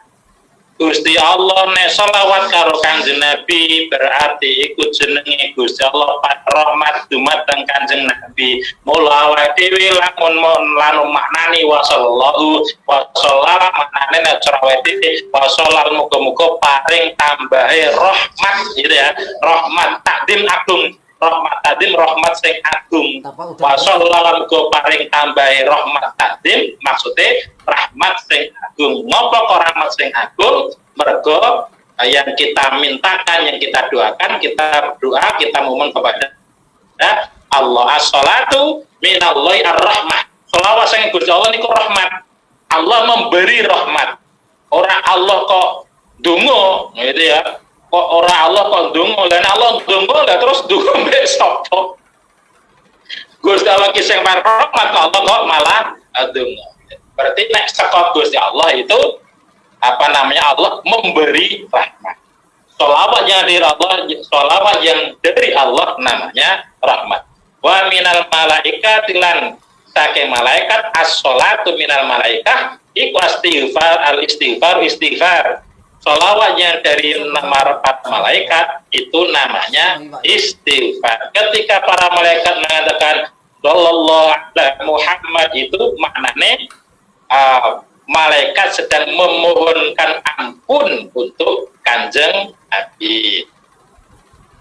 Gusti Allah nek selawat karo Kanjeng Nabi berarti ikut jenenge Gusti Allah rahmat dumateng Kanjeng Nabi. Mula awake dhewe lamun lanu maknani wa sallallahu wa sallama maknane nek cara awake dhewe wa sallal muga-muga paring tambahe rahmat gitu ya. Rahmat takdim agung. Rahmat takdim rahmat sing agung. Wa sallallahu muga paring tambahe rahmat takdim maksudnya rahmat sing agung. Ngopo kok rahmat sing agung? Mergo yang kita mintakan, yang kita doakan, kita berdoa, kita mohon kepada Allah. As-salatu minallahi ar-rahmah. Sholawat sing Gusti Allah niku rahmat. Allah memberi rahmat. Ora Allah kok donga, gitu ya. Kok ora Allah kok donga, lan Allah donga lah terus donga mbek sapa? Gusti Allah ki sing rahmat Allah kok malah donga. Berarti nek saka Gusti Allah itu Allah memberi rahmat. Sholawat yang dari Allah, sholawat yang dari Allah namanya rahmat. Wa minal malaikat lan saking malaikat as-sholatu minal malaikah iku istighfar. Sholawat yang dari nama malaikat itu namanya istighfar. Ketika para malaikat mengatakan sallallahu alaihi Muhammad itu maknanya malaikat sedang memohonkan ampun untuk Kanjeng Nabi.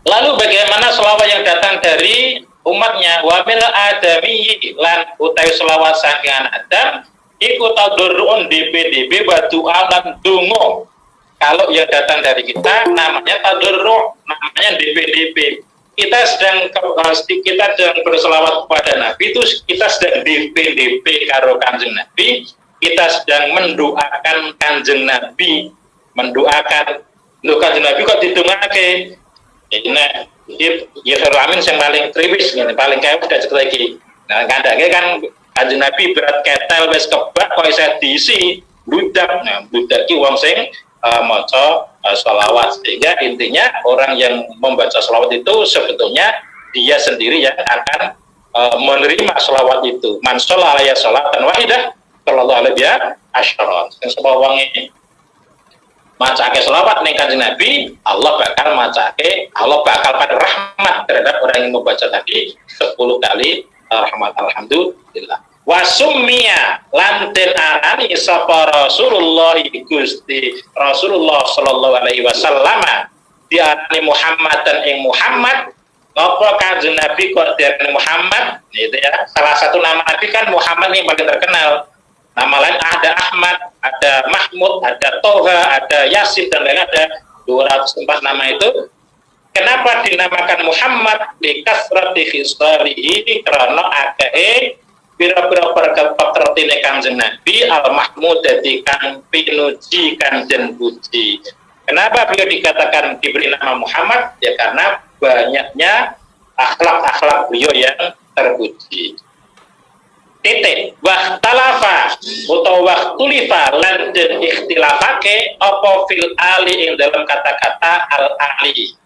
Lalu bagaimana selawat yang datang dari umatnya? Wa mil adami lan utawi selawat saking Adam iku tadurun DPDB batu alam dungo. Kalau yang datang dari kita namanya tadurru, namanya DPDB. Kita sedang berselawat kepada Nabi itu kita sedang DPDB karo Kanjeng Nabi. Kita sedang mendoakan Kanjeng Nabi, mendoakan Kanjeng Nabi kok didongake. Ini ya Amin yang paling triwis ngene, paling kaya udah cerita lagi. Nah, kadang kan Kanjeng Nabi berat ketel wis kebak kok iso diisi budak. Nah, budak ki wong sing maca sholawat. Sehingga intinya orang yang membaca sholawat itu sebetulnya dia sendiri yang akan menerima sholawat itu. Man sholala alaihi sholatan wahidah sallallahu alaihi asyara. Sing sapa wong macake selawat ning Kanjeng Nabi, Allah bakal pada rahmat terhadap orang yang membaca tadi 10 kali rahmat. Alhamdulillah. Wa summiya lan den arani sapa Rasulullah Gusti Rasulullah sallallahu alaihi wasallam diarani Muhammad dan ing Muhammad. Apa Kanjeng Nabi kok diarani Muhammad? Itu ya. Salah satu nama Nabi kan Muhammad yang paling terkenal. Nama lain ada Ahmad, ada Mahmud, ada Toha, ada Yasin, dan lain ada 204 nama itu. Kenapa dinamakan Muhammad? Likasrati khisarihi karena akeh pira-pira pekertine Kanjeng Nabi al-Mahmud dadi kang pinuji kanjeng puji. Kenapa beliau dikatakan diberi nama Muhammad? Ya karena banyaknya akhlak-akhlak beliau yang terpuji. Titik waktalafa utawa waktulifa lan den ikhtilafake apa fil ali ing dalam kata-kata al ali.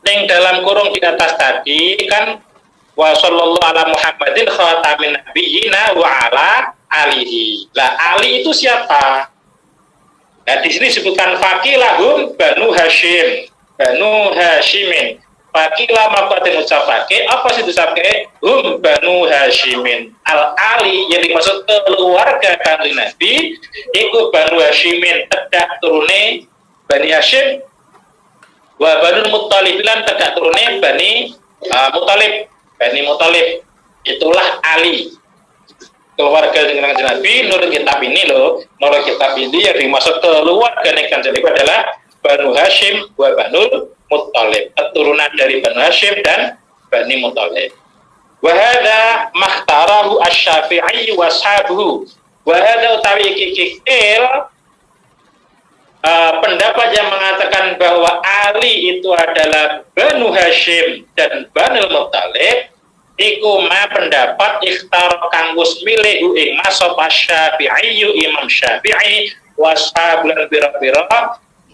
Ning dalam kurung di atas tadi kan wa sallallahu ala Muhammadin khatamin nabiyina wa ala alihi. Lah ali itu siapa? Nah di sini disebutkan fakilahum Banu Hashim, Banu Hashimin. Fakilah maka diucapake apa sih diucapake Banu Hashimin. Al ali yang dimaksud keluarga kanjeng Nabi iku Banu Hashimin tedak turune Bani Hashim wa Banu Muttalib lan tedak turune Bani Muttalib. Itulah Ali. Keluarga dengan kanjeng Nabi menurut kitab ini yang dimaksud keluarga kanjeng Nabi adalah Banu Hashim wa Banu Muttalib, keturunan dari Banu Hashim dan Bani Muttalib. Wa hadza makhtarahu asy-Syafi'i wa ashabuhu. Wa hadza utawi kikil pendapat yang mengatakan bahwa Ali itu adalah Banu Hashim dan Bani Muttalib iku ma pendapat ikhtar kang wis milih ing masab asy-Syafi'i Imam Syafi'i wa ashabul bira-bira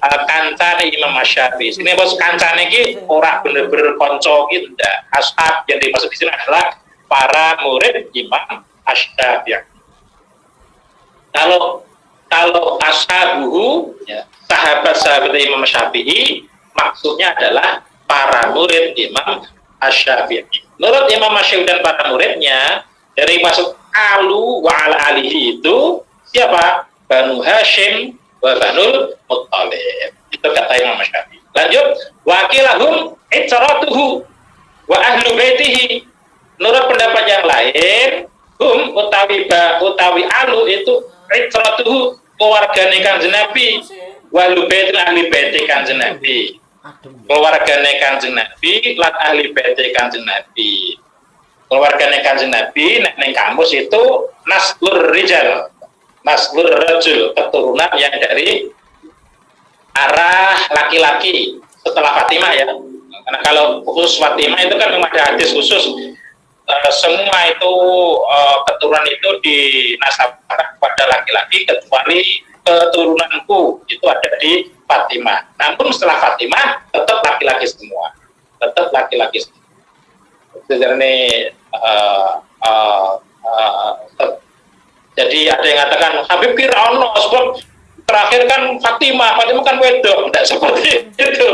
kancane Imam Syafi'i. Ini bos kancane iki ora bener-bener kanca iki ndak. Ashab yang dimaksud di sini adalah para murid Imam Syafi'i. Kalau ashabuhu ya, sahabat-sahabat Imam Syafi'i maksudnya adalah para murid Imam Syafi'i. Menurut Imam Syafi'i dan para muridnya dari masuk alu wa ala alihi itu siapa? Banu Hashim wa Banul Muttalib. Itu kata Imam Syafi'i. Lanjut, wakilahum itsaratuhu wa ahlu baitihi. Menurut pendapat yang lain, utawi alu itu itsaratuhu keluargane kanjeng Nabi, wa ahlu bait ahli bait kanjeng Nabi. Keluargane kanjeng Nabi lan ahli bait kanjeng Nabi. Keluargane kanjeng Nabi nek ning kamus itu naslur rijal. Naslur rajul, keturunan yang dari arah laki-laki setelah Fatimah ya. Karena kalau khusus Fatimah itu kan memang ada hadis khusus semua itu keturunan itu dinasabkan kepada laki-laki kecuali keturunanku itu ada di Fatimah. Namun setelah Fatimah tetap laki-laki semua. Tetap laki-laki semua. Jadi ada yang mengatakan Habib kira Allah sebab terakhir kan Fatimah kan wedok, tidak seperti itu,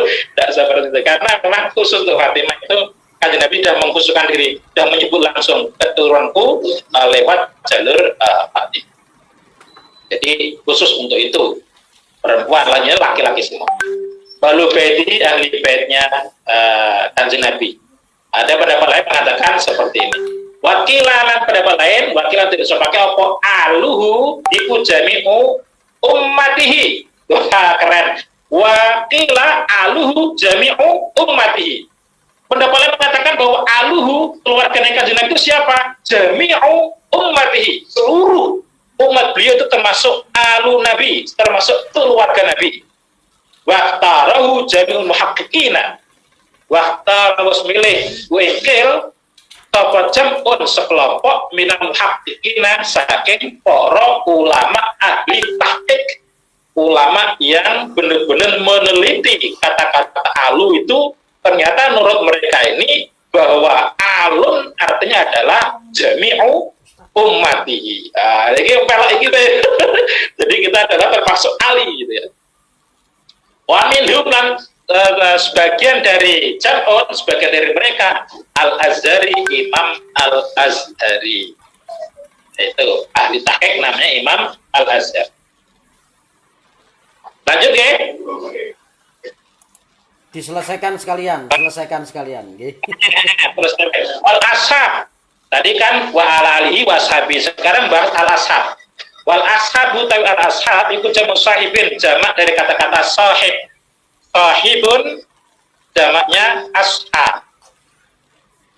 karena memang khusus untuk Fatimah itu kanjeng Nabi sudah mengkhususkan diri, sudah menyebut langsung keturunanku lewat jalur Fatimah. Jadi khusus untuk itu perempuan lainnya laki-laki semua. Balu baiti ahli baitnya kanjeng Nabi. Ada pendapat lain mengatakan seperti ini. Wakilan pendapat lain, wakilan tidak sepakai apa aluhu iku jami'u ummatihi. Wah keren. Wakila aluhu jami'u ummatihi. Pendapat lain mengatakan bahwa aluhu keluarga kanjeng Nabi itu siapa? Jami'u ummatihi. Seluruh umat beliau itu termasuk alu Nabi, termasuk keluarga Nabi. Waktarahu jami'ul muhaqqiqina. Waktarahu milih wekil tapa jam'un sekelompok minal muhaqqiqina saking para ulama ahli tahqiq, ulama yang benar-benar meneliti kata-kata alu itu. Ternyata menurut mereka ini bahwa alun artinya adalah jami'u ummatihi. Ini pelak gitu ya. Jadi kita adalah termasuk ali gitu ya. Wa minhum lan sebagian dari jam'un, sebagian dari mereka Al-Azhari, Imam Al-Azhari. Itu ahli tahqiq namanya Imam Al-Azhar. Lanjut ya. Selesaikan sekalian. Terus Al-Ashab. Tadi kan wa ala alihi wa ashabi. Sekarang bahas Al-Ashab. Wal ashabu tawi al-ashab itu jamu sahibin, jamak dari kata-kata sahib. Sahibun jamaknya ashab.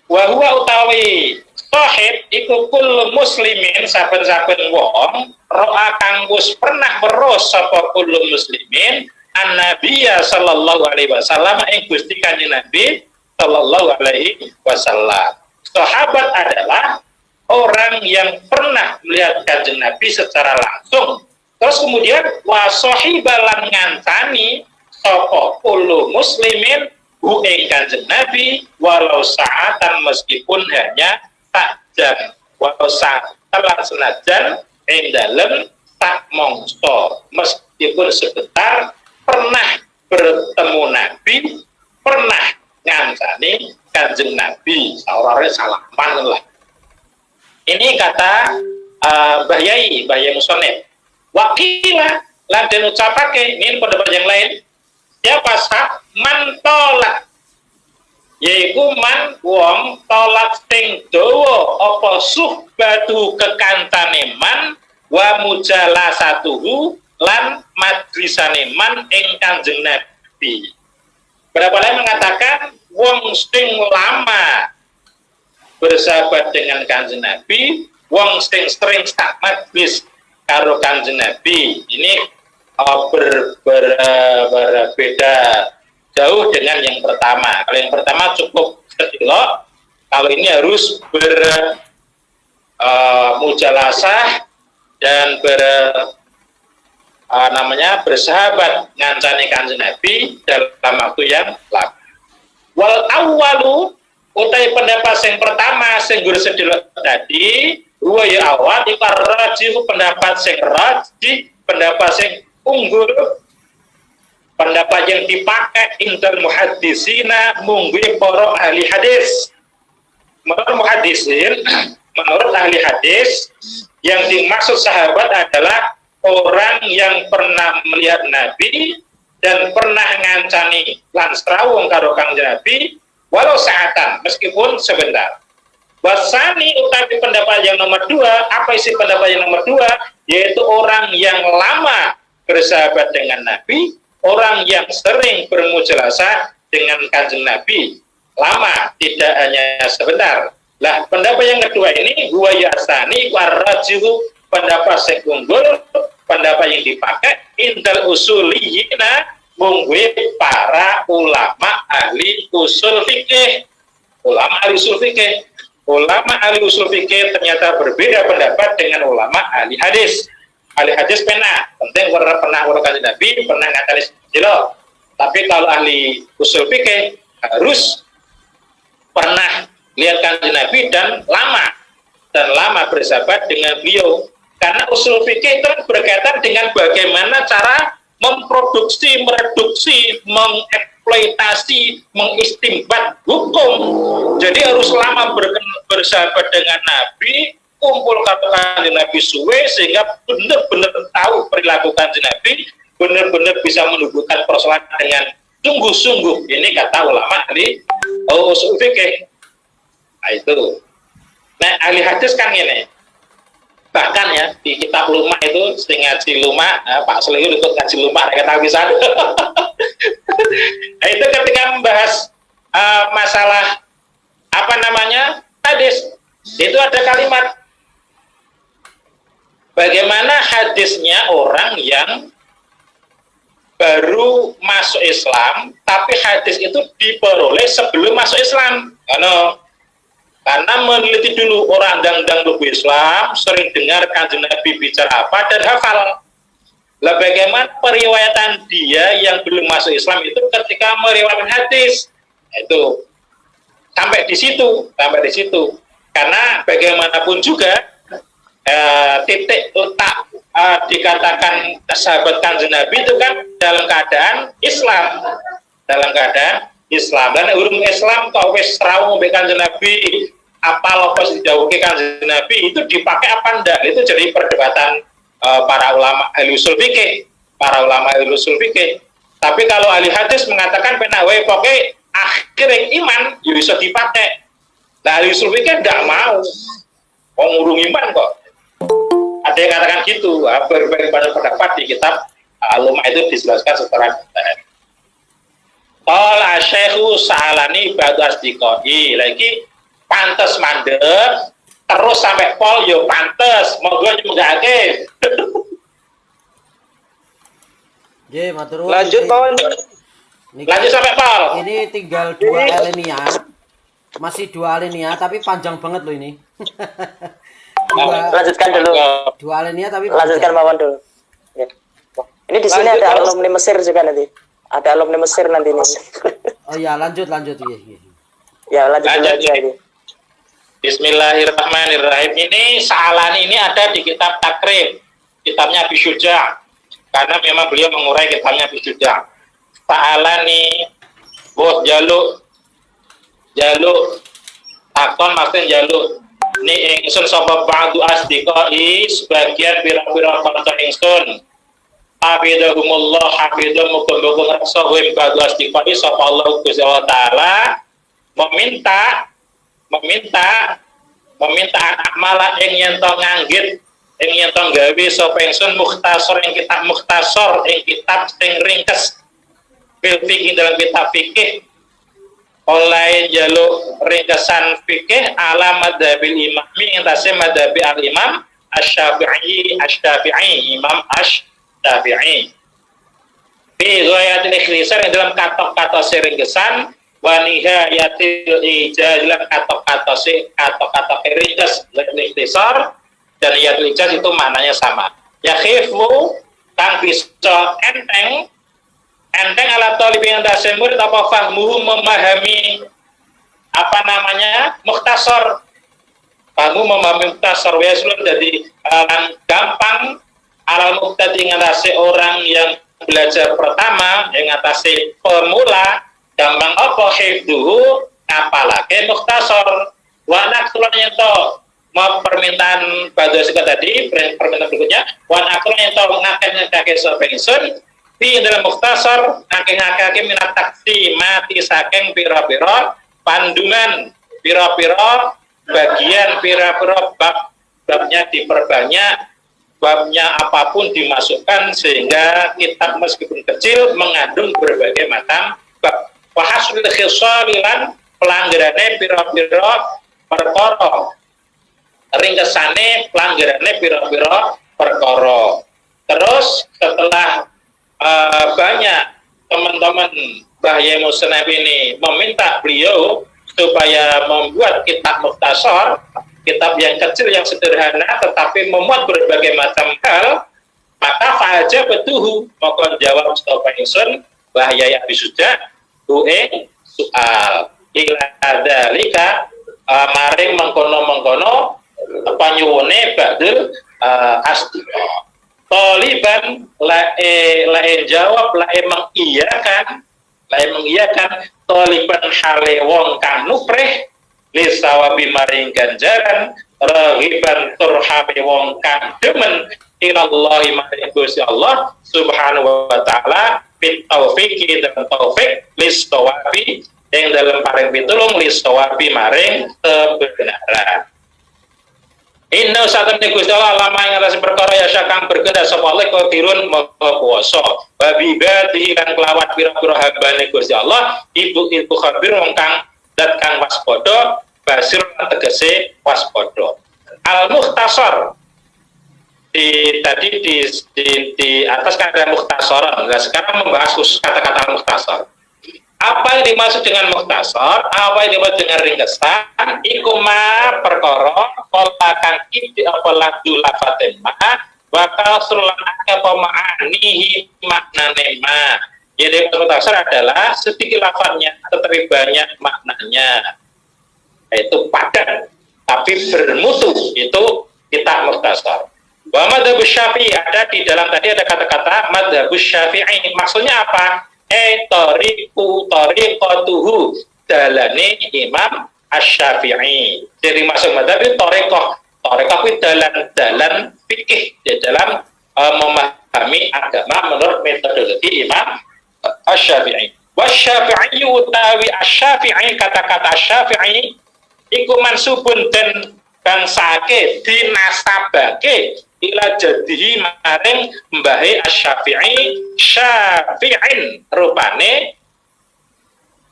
Wa huwa utawi sahib iku kullu muslimin saben-saben wong ro'a kang wis pernah weruh sapa kullu muslimin an-nabiyya sallallahu alaihi wasallam ing Gusti Kanjeng Nabi sallallahu alaihi wasallam. Sahabat adalah orang yang pernah melihat Kanjeng Nabi secara langsung. Terus kemudian wa sahibalan ngancani sapa kullu muslimin hu ing Kanjeng Nabi walau sa'atan meskipun hanya tak jam walau sa'atan senajan ing dalem tak mongso meskipun sebentar pernah bertemu Nabi, pernah ngancani Kanjeng Nabi, saurare salaman lah. Ini kata Mbah Yai Musonef. Wakila lan den ucapake ini pendapat yang lain. Siapa man tolak, yaitu man wong tolak sing dawa apa suhbatu kekancane man wa mujalasatuhu lan majlisane man ing Kanjeng Nabi. Berapa lain mengatakan wong sing lama bersahabat dengan Kanjeng Nabi, wong sing sering sak majlis karo Kanjeng Nabi. Ini berbeda jauh dengan yang pertama. Kalau yang pertama cukup sedelok, kalau ini harus bermujalasah dan bersahabat ngancani Kanjeng Nabi dalam waktu yang lama. Wal awwalu utai pendapat yang pertama sing gur sedelok tadi ruwa ya awal ikar rajih pendapat sing rajih, pendapat sing unggul, pendapat yang dipakai indal muhaddisina mungguh para ahli hadis. Menurut muhaddisin, menurut ahli hadis, yang dimaksud sahabat adalah orang yang pernah melihat Nabi dan pernah ngancani lan strawung karo Kanjeng Nabi walau saatan meskipun sebentar. Wasani utawi pendapat yang nomor dua, apa isi pendapat yang nomor dua? Yaitu orang yang lama bersahabat dengan Nabi, orang yang sering bermujalasah dengan Kanjeng Nabi, lama, tidak hanya sebentar. Lah, pendapat yang kedua ini huwa yasani warrajihu, pendapat yang unggul, pendapat yang dipakai indal usuliyina mungguh para ulama ahli usul fikih. Ulama ahli usul fikih. Ulama ahli usul fikih ternyata berbeda pendapat dengan ulama ahli hadis. Ahli hadis pernah, penting pernah Kanjeng Nabi, pernah ngatakan jelas. Tapi kalau ahli usul fikih harus pernah lihat Kanjeng Nabi dan lama bersahabat dengan beliau. Karena usul fikih itu berkaitan dengan bagaimana cara memproduksi, mereduksi, mengeksploitasi, mengistimbat hukum. Jadi harus lama bersahabat dengan Nabi, kumpul kata Nabi suwe sehingga benar-benar tahu perilaku Kanjeng Nabi, benar-benar bisa menunjukkan persoalan dengan sungguh-sungguh. Ini kata ulama ahli usul fikih. Nah, itu. Nah, ahli hadis kan ini. Bahkan ya di kitab Lumah itu ngaji Lumah, Pak Seliul ikut ngaji Lumah, kata bisa. Nah, itu ketika membahas masalah hadis, itu ada kalimat bagaimana hadisnya orang yang baru masuk Islam, tapi hadis itu diperoleh sebelum masuk Islam. Karena meneliti dulu orang dang lubu Islam, sering dengar Kanjeng Nabi bicara apa dan hafal. Lah bagaimana periwayatan dia yang belum masuk Islam itu ketika meriwayatkan hadis? Itu sampai di situ. Karena bagaimanapun juga titik letak dikatakan sahabat Kanjeng Nabi itu kan dalam keadaan Islam. Dan urung Islam kok wis rawuh mbek Kanjeng Nabi, apa lepas didhawuhi Kanjeng Nabi itu dipakai apa ndak? Itu jadi perdebatan para ulama ahli usul fikih. Tapi kalau ahli hadis mengatakan penawe pokoke akhir iman ya bisa dipakai. Nah, ahli usul fikih ndak mau. Wong urung iman kok. Ada yang katakan gitu. Berbagai pendapat di kitab Lumah itu dijelaskan secara detail. Qala Syekhu sa'alani ba'du asdiqai. Lagi pantes mandek terus sampai pol yo pantes. Monggo nyunggahake. Nggih, matur nuwun. Lanjut kawan. Niki, Lanjut sampai pol. ini tinggal 2 alinea. Masih 2 alinea tapi panjang banget loh ini. Lanjutkan dulu. 2 alinea tapi Lanjutkan panjang. Mawon dulu. Ya. Ini di sini Lanjut, ada Mas. alumni Mesir juga nanti. Ada alumni Mesir nanti nih. Oh ya, lanjut iya, iya. Ya, lanjut dulu Lanjut. aja ini. Bismillahirrahmanirrahim. Ini Sa'alani ini ada di kitab Takrib, kitabnya Abi Syuja. Karena memang beliau mengurai kitabnya Abi Syuja. Sa'alani buat jaluk takon maksudnya jaluk ni ingsun sapa ba'du asdiqai sebagian pira-pira kanca ingsun hafidhahumullah hafidhum muga-muga ngrasa wim ba'du asdiqai sapa Allah Gusti taala meminta amala ing yen to nganggit ing yen to gawe sapa ingsun mukhtasar ing kitab sing ringkes fil fikih dalam kitab fikih oleh jaluk ringkesan fikih ala madhabil imami yang tasih madhabi al-imam asy-syafi'i imam asy-syafi'i fi ghayatil ikhtisar yang dalam kata-kata ringkesan wa nihayatil ijaz dalam kata-kata ringkes ikhtisar dan nihayatil ijaz itu maknanya sama ya khifu kang bisa enteng ala talibi yang dasar murid apa fahmuhu memahami apa namanya mukhtasar mukhtasar wesul jadi gampang ala muqtadi ngatasi orang yang belajar pertama yang ngatasi pemula gampang apa hifduhu apalagi mukhtasar wa naktulan yang to mau permintaan pada sekat tadi permintaan berikutnya wa naktulan yang to ngakeh sopensun di dalam mukhtasar ngake minat taksi mati saking pira-pira pandungan pira-pira bagian pira-pira babnya diperbanyak babnya apapun dimasukkan sehingga kitab meskipun kecil mengandung berbagai macam bab wahasul khisalilan pelanggarane pira-pira perkara ringkesane pelanggarane pira-pira perkara terus setelah banyak teman-teman Bahya Musnab ini meminta beliau supaya membuat kitab mukhtasar, kitab yang kecil yang sederhana tetapi memuat berbagai macam hal, maka faja betuhu maka jawab Mustafa Ingsun Bahya yang disudah soal ila dalika maring mengkono panyuwune ba'dul asdiqa taliban lain jawab lain mengiyakan taliban hale wong kang nuprih lisawabi maring ganjaran ragiban turhabi wong kang demen ilallahi maring Gusti Allah subhanahu wa ta'ala fit taufiqi dan taufik lisawabi yang dalam paring pitulung lisawabi maring kebenaran. Inna saat ini Gusti Allah lama yang atas perkara ya syakang berkedah sapa Allah qadirun kuwasa babi badi lan kelawat pira-pira hambane Gusti Allah ibu khabir wong kang dat kang waspada basir tegese waspada al mukhtasar tadi di atas kan ada mukhtasaran. Nah, sekarang membahas khusus kata-kata mukhtasar. Apa yang dimaksud dengan mukhtasar? Apa yang dimaksud dengan ringkesan? Iku ma perkara pola kang iki apa ladu lafaten ma bakal surulan apa ma'anihi maknane ma. Jadi mukhtasar adalah sedikit lafadznya tetapi banyak maknanya. Yaitu padat tapi bermutu, itu kita mukhtasar. Wa madzhabus Syafi'i ada di dalam tadi ada kata-kata madzhabus Syafi'i. Maksudnya apa? Tariqatuhu dalane Imam Asy-Syafi'i. Jadi masuk madzhab itu tariqah itu dalan fikih di dalam memahami agama menurut metodologi Imam Asy-Syafi'i. Wasy-Syafi'i utawi Asy-Syafi'i kata-kata Asy-Syafi'i iku mansubun dan bangsake dinasabake ila jadihi maring mbahe Asy-Syafi'i Syafi'in rupane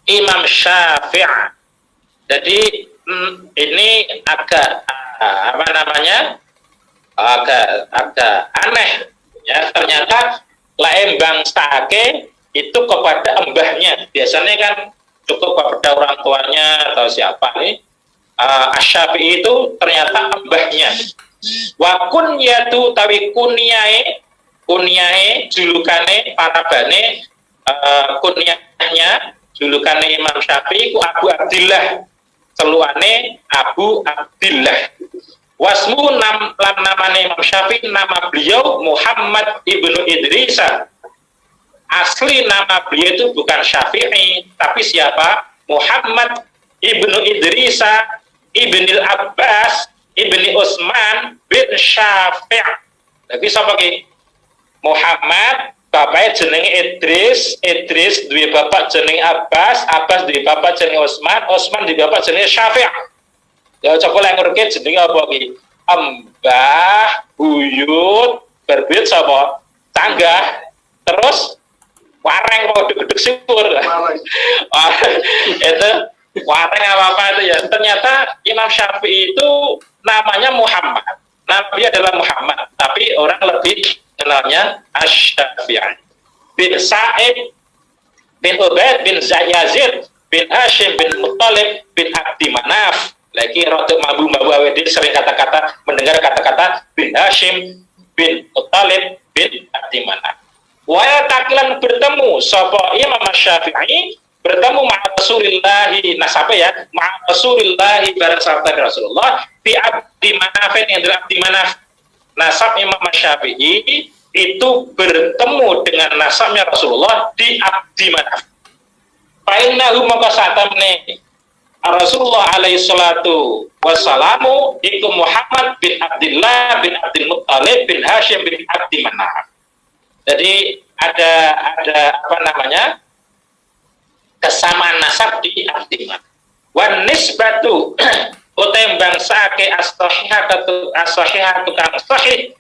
Imam Syafi'i. Jadi ini agak apa namanya agak aneh ya, ternyata lain bangsake itu kepada mbahnya. Biasanya kan cukup kepada orang tuanya atau siapa nih. Asy-Syafi'i itu ternyata mbahnya. Wa kunyatu tawi kunyae julukane parabane kunyahnya julukane Imam Syafi'i ku Abu Abdillah, celuane Abu Abdillah. Wasmu namane Imam Syafi'i, nama beliau Muhammad ibnu Idrisa. Asli nama beliau itu bukan Syafi'i, tapi siapa? Muhammad ibnu Idrisa ibnil Abbas ibni Utsman bin Syafi'. Lagi sapa ki? Muhammad, bapaknya jenenge Idris duwe bapak jenenge Abbas duwe bapak jenenge Utsman duwe bapak jenenge Syafi'. Ya coba lek ngurke jenenge apa ki? Mbah, buyut, berbuyut sapa? Tanggah. Terus wareng kok gedeg syukur. Itu wareng apa itu ya. Ternyata Imam Syafi'i itu namanya Muhammad. Namanya adalah Muhammad, tapi orang lebih kenalnya Asy-Syafi'i. Bin Sa'id bin Ubaid bin Yazid bin Hashim bin Muttalib bin Abdi Manaf. Lagi rotuk mabu-mabu awedin sering mendengar kata-kata bin Hashim bin Muttalib bin Abdi Manaf. Wa takilan bertemu sapa Imam Syafi'i bertemu ma'a Rasulillahi nasabe ya, ma'a Rasulillahi bareng sahabat Rasulullah bi Abdi Manaf yang dari Abdi Manaf. Nasab Imam Syafi'i itu bertemu dengan nasabnya Rasulullah di Abdi Manaf. Fa innahu maka satamne Rasulullah alaihi salatu wassalamu iku Muhammad bin Abdillah bin Abdul Muttalib bin Hashim bin Abdi Manaf. Jadi ada apa namanya? Kesamaan nasab di Abdi Manaf. Wan nisbatu utai bangsake as-sahihatu kang sahih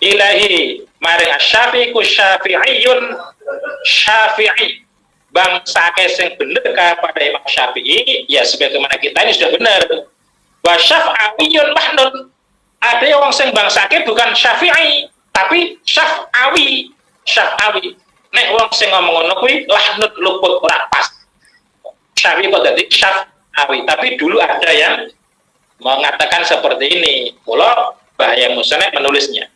ilahi maring asy-Syafi'i ku Syafi'iyun Syafi'i. Bangsake sing bener kepada Imam Syafi'i ya sebagaimana kita ini sudah benar. Wa Syaf'iyun mahnun. Ada yang sing bangsake bukan Syafi'i tapi Syaf'awi. Nek wong sing ngomong ngono kuwi lahnut luput ora pas. Syafi'i kok dadi Syaf'awi, tapi dulu ada yang mengatakan seperti ini. Mula bahaya musane menulisnya.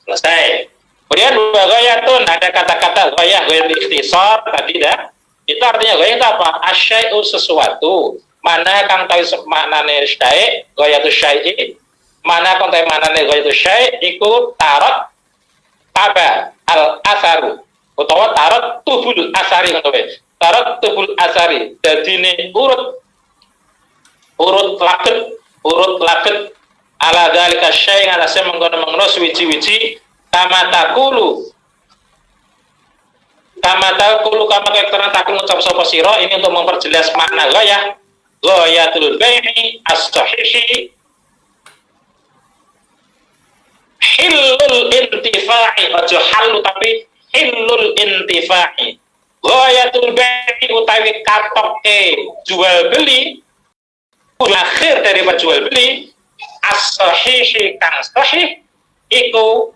Selesai. Kemudian ghayatun ada kata-kata ghayah ikhtisar tadi dah. Itu artinya ghayah itu apa? Asyai'u sesuatu. Mana kang tahu maknane syai', ghayatu syai'i. Mana kang tahu maknane ghayatu syai' iku tarot apa? Al-asaru. Utawa tarot tubul asari ngono wae. Tarot tubul asari. Dadine urut laket ala dzalika syai' ala sing mengkono suwi-wiji kama takulu kama keterangan takul ngucap sapa sira ini untuk memperjelas makna ghayatul bai'i as-sahihi hillul intifa'i aja halu tapi hillul intifa'i. Ghayatul bai'i utawi katoke jual beli akhir dari jual beli as-sahihi kang sahih iku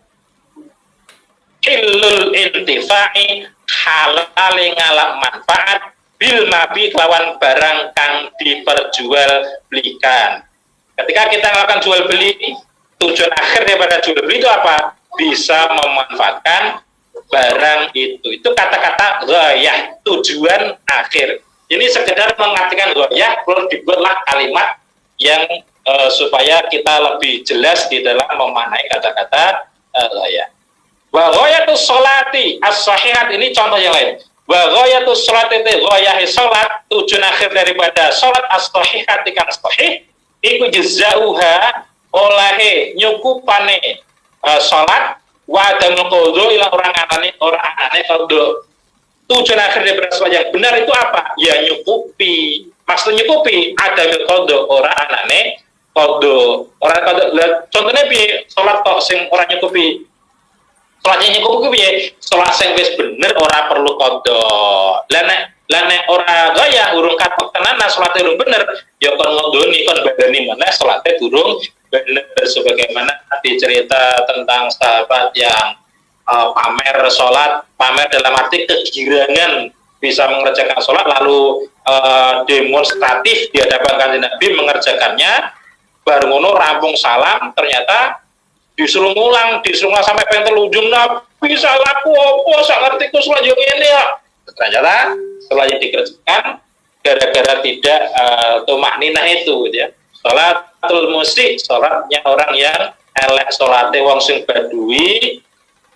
hillul intifa'i halal ngalap manfaat bil mabi lawan barang kang diperjualbelikan. Ketika kita melakukan jual beli, tujuan akhir daripada jual beli itu apa? Bisa memanfaatkan barang itu. Itu kata-kata ghayah, tujuan akhir. Ini sekedar mengartikan ghayah, perlu dibuatlah kalimat yang supaya kita lebih jelas di dalam memaknai kata-kata ghayah. Wa ghayatus sholati as-sahihat, ini contoh yang lain. Wa ghayatus sholati ghayahi salat, tujuan akhir daripada salat as-sahihat kang sahih iku jazauha olahe nyukupane salat wa damul qadha ila orang anane qadha. Tujuan akhir daripada salat yang benar itu apa? Ya nyukupi. Maksud nyukupi adamul qadha orang anane qadha. Orang qadha. Contohnya piye? Salat kok sing ora nyukupi. Salatnya nyukup piye? Salat sing wis bener ora perlu qadha. Lah nek ora gaya urung katok tenanan salate urung bener, ya kon ngodoni kon badani maneh salate durung bener sebagaimana dicerita tentang sahabat yang pamer sholat, pamer dalam arti kegirangan bisa mengerjakan sholat, lalu demonstratif di hadapan Kanjeng Nabi mengerjakannya, baru ngono rampung salam, ternyata disuruh ngulang sampai pengen telunjung, Nabi salahku apa, sak ngertiku sholat yang ini ya. Ternyata setelah dikerjakan, gara-gara tidak tumakninah itu, gitu ya. Sholatul musyi, sholatnya orang yang elek, sholatnya wong sing badui,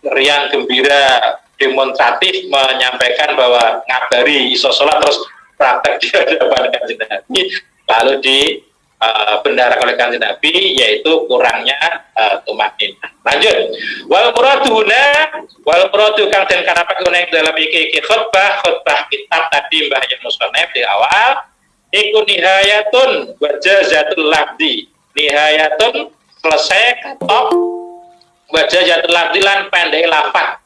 riang gembira, demonstratif menyampaikan bahwa ngabari iso sholat terus praktek di hadapan Kanjeng Nabi, lalu dibenarkan oleh Kanjeng Nabi, yaitu kurangnya tumakninah. Lanjut, wal muradu kang den kanapak dalam iki khutbah kitab tadi Mbah Yang Musonef di awal, iku nihayatun wa jazatul lafzi, nihayatun selesai katok, wajah jatuh lan pendek lafaz,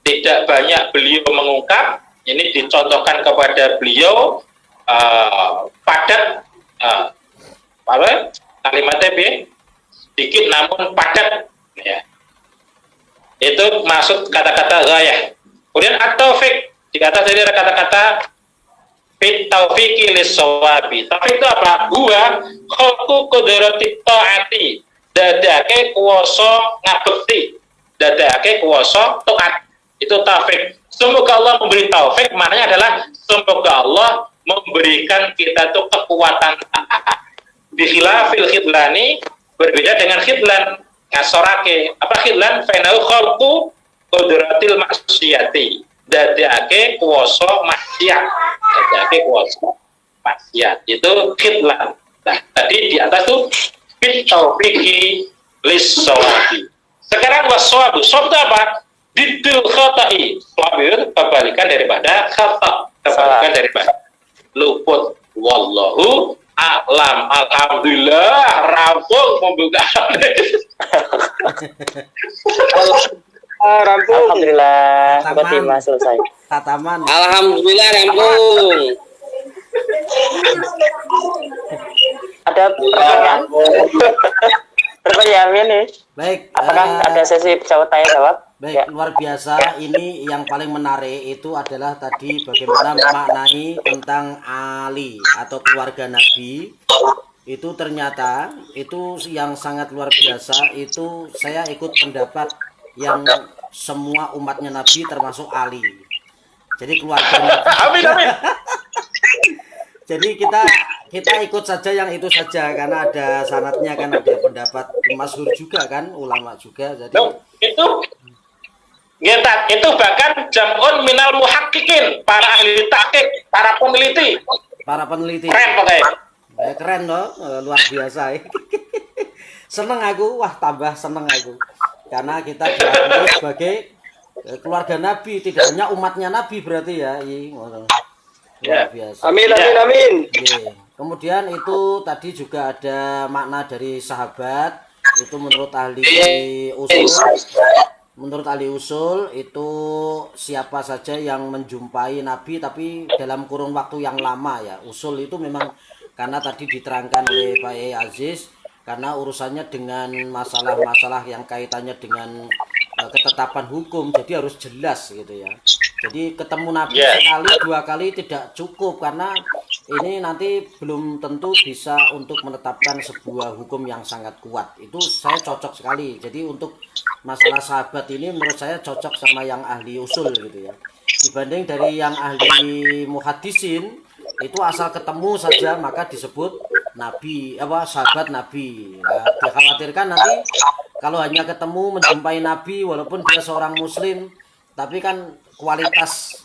tidak banyak beliau mengungkap. Ini dicontohkan kepada beliau padat, kalimatnya sedikit namun padat, ya. Itu maksud kata-kata ghayah. Kemudian at-taufiq, dikata dari kata-kata fit taufiqi lis-shawabi. Taufik itu apa? Gua khalqu qudratit ta'ati, dadake kuwasa ngabekti, dadake kuwasa taat. Itu taufik. Semoga Allah memberi taufik, maknanya adalah semoga Allah memberikan kita tuh kekuatan taat. Bikhilafil khidlani, berbeda dengan khidlan, ngasorake. Apa khidlan? Fainau khalqu qudratil maksiyati, dadake kuwasa maksiat, dadake kuwasa maksiat. Itu khidlan. Nah, tadi di atas tuh fit taufiqi lis-shawabi. Sekarang waswabu, shawab itu apa? Didul khata'i. Shawab itu kebalikan daripada khata', kebalikan daripada luput. Wallahu a'lam. Alhamdulillah rampung pembukaan. Rampung. Alhamdulillah, khotimah selesai. Tataman. Alhamdulillah rampung. Ada pertanyaan? Pertanyaan ini. Baik. Apakah ada sesi jawab tanya jawab? Baik, Ya. luar biasa. Ini yang paling menarik itu adalah tadi bagaimana memaknai tentang Ali atau keluarga Nabi. Itu ternyata itu yang sangat luar biasa. Itu saya ikut pendapat yang semua umatnya Nabi termasuk Ali. Jadi keluarga Nabi. Amin, amin. Jadi kita ikut saja yang itu saja karena ada syaratnya kan, ada pendapat masyhur juga kan, ulama juga. Jadi itu bahkan jam'un minal muhaqqiqin, para ahli tahqiq, para peneliti. Para peneliti. Keren pokoknya. Keren loh, luar biasa. Seneng aku, wah tambah seneng aku. Karena kita diakui sebagai keluarga Nabi, tidak hanya umatnya Nabi berarti ya. Luar biasa. Amin, amin, amin. Kemudian itu tadi juga ada makna dari sahabat, itu menurut ahli usul. Menurut ahli usul itu siapa saja yang menjumpai Nabi tapi dalam kurun waktu yang lama ya. Usul itu memang karena tadi diterangkan oleh Pak Yai Aziz, karena urusannya dengan masalah-masalah yang kaitannya dengan ketetapan hukum, jadi harus jelas gitu ya. Jadi ketemu Nabi sekali dua kali tidak cukup, karena ini nanti belum tentu bisa untuk menetapkan sebuah hukum yang sangat kuat. Itu saya cocok sekali. Jadi untuk masalah sahabat ini menurut saya cocok sama yang ahli usul gitu ya. Dibanding dari yang ahli muhaddisin, itu asal ketemu saja maka disebut Nabi, sahabat Nabi. Nah, dikhawatirkan nanti kalau hanya ketemu menjumpai Nabi walaupun dia seorang muslim, tapi kan kualitas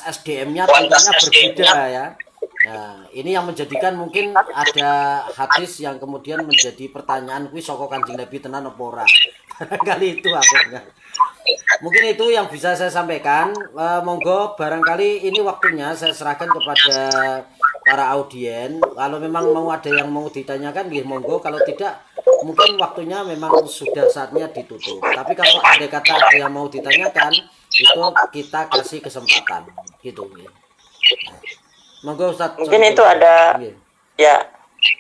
SDM-nya tentunya berbeda ya. Nah, ini yang menjadikan mungkin ada hadis yang kemudian menjadi pertanyaan kuwi saka Kanjeng Nabi tenan apa ora. Barangkali itu akhirnya. Mungkin itu yang bisa saya sampaikan. Monggo barangkali ini waktunya saya serahkan kepada para audien. Kalau memang mau ada yang mau ditanyakan, monggo. Kalau tidak, mungkin waktunya memang sudah saatnya ditutup. Tapi kalau ada kata yang mau ditanyakan, itu kita kasih kesempatan. Gitu. Monggo Ustaz. Mungkin itu ada ya.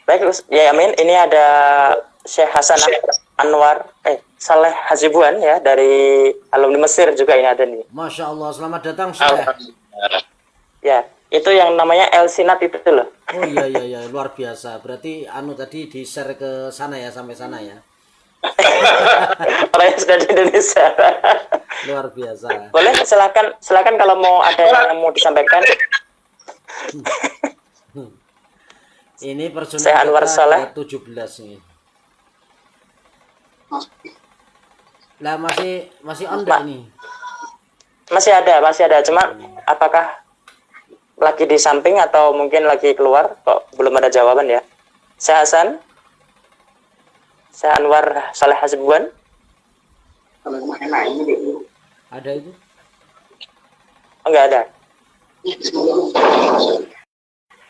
Baik, ya amin. Ini ada Syekh Hasan Anwar. Saleh Hasibuan ya, dari alumni Mesir juga ini ada nih. Masya Allah, selamat datang Syekh. Alhamdulillah. Ya, itu yang namanya El Sinat itu loh. Oh iya, luar biasa. Berarti tadi di-share ke sana ya, sampai sana ya. Orang yang sudah di Indonesia. Luar biasa. Boleh, silakan kalau mau ada yang mau disampaikan. Ini personil Syekh Anwar kita Saleh. ke 17 nih. Lah masih on ini. Masih ada. Cuma apakah lagi di samping atau mungkin lagi keluar? Kok belum ada jawaban ya? Syekh Hasan? Syekh Anwar Saleh Hasibuan? Ada itu? Oh, enggak ada.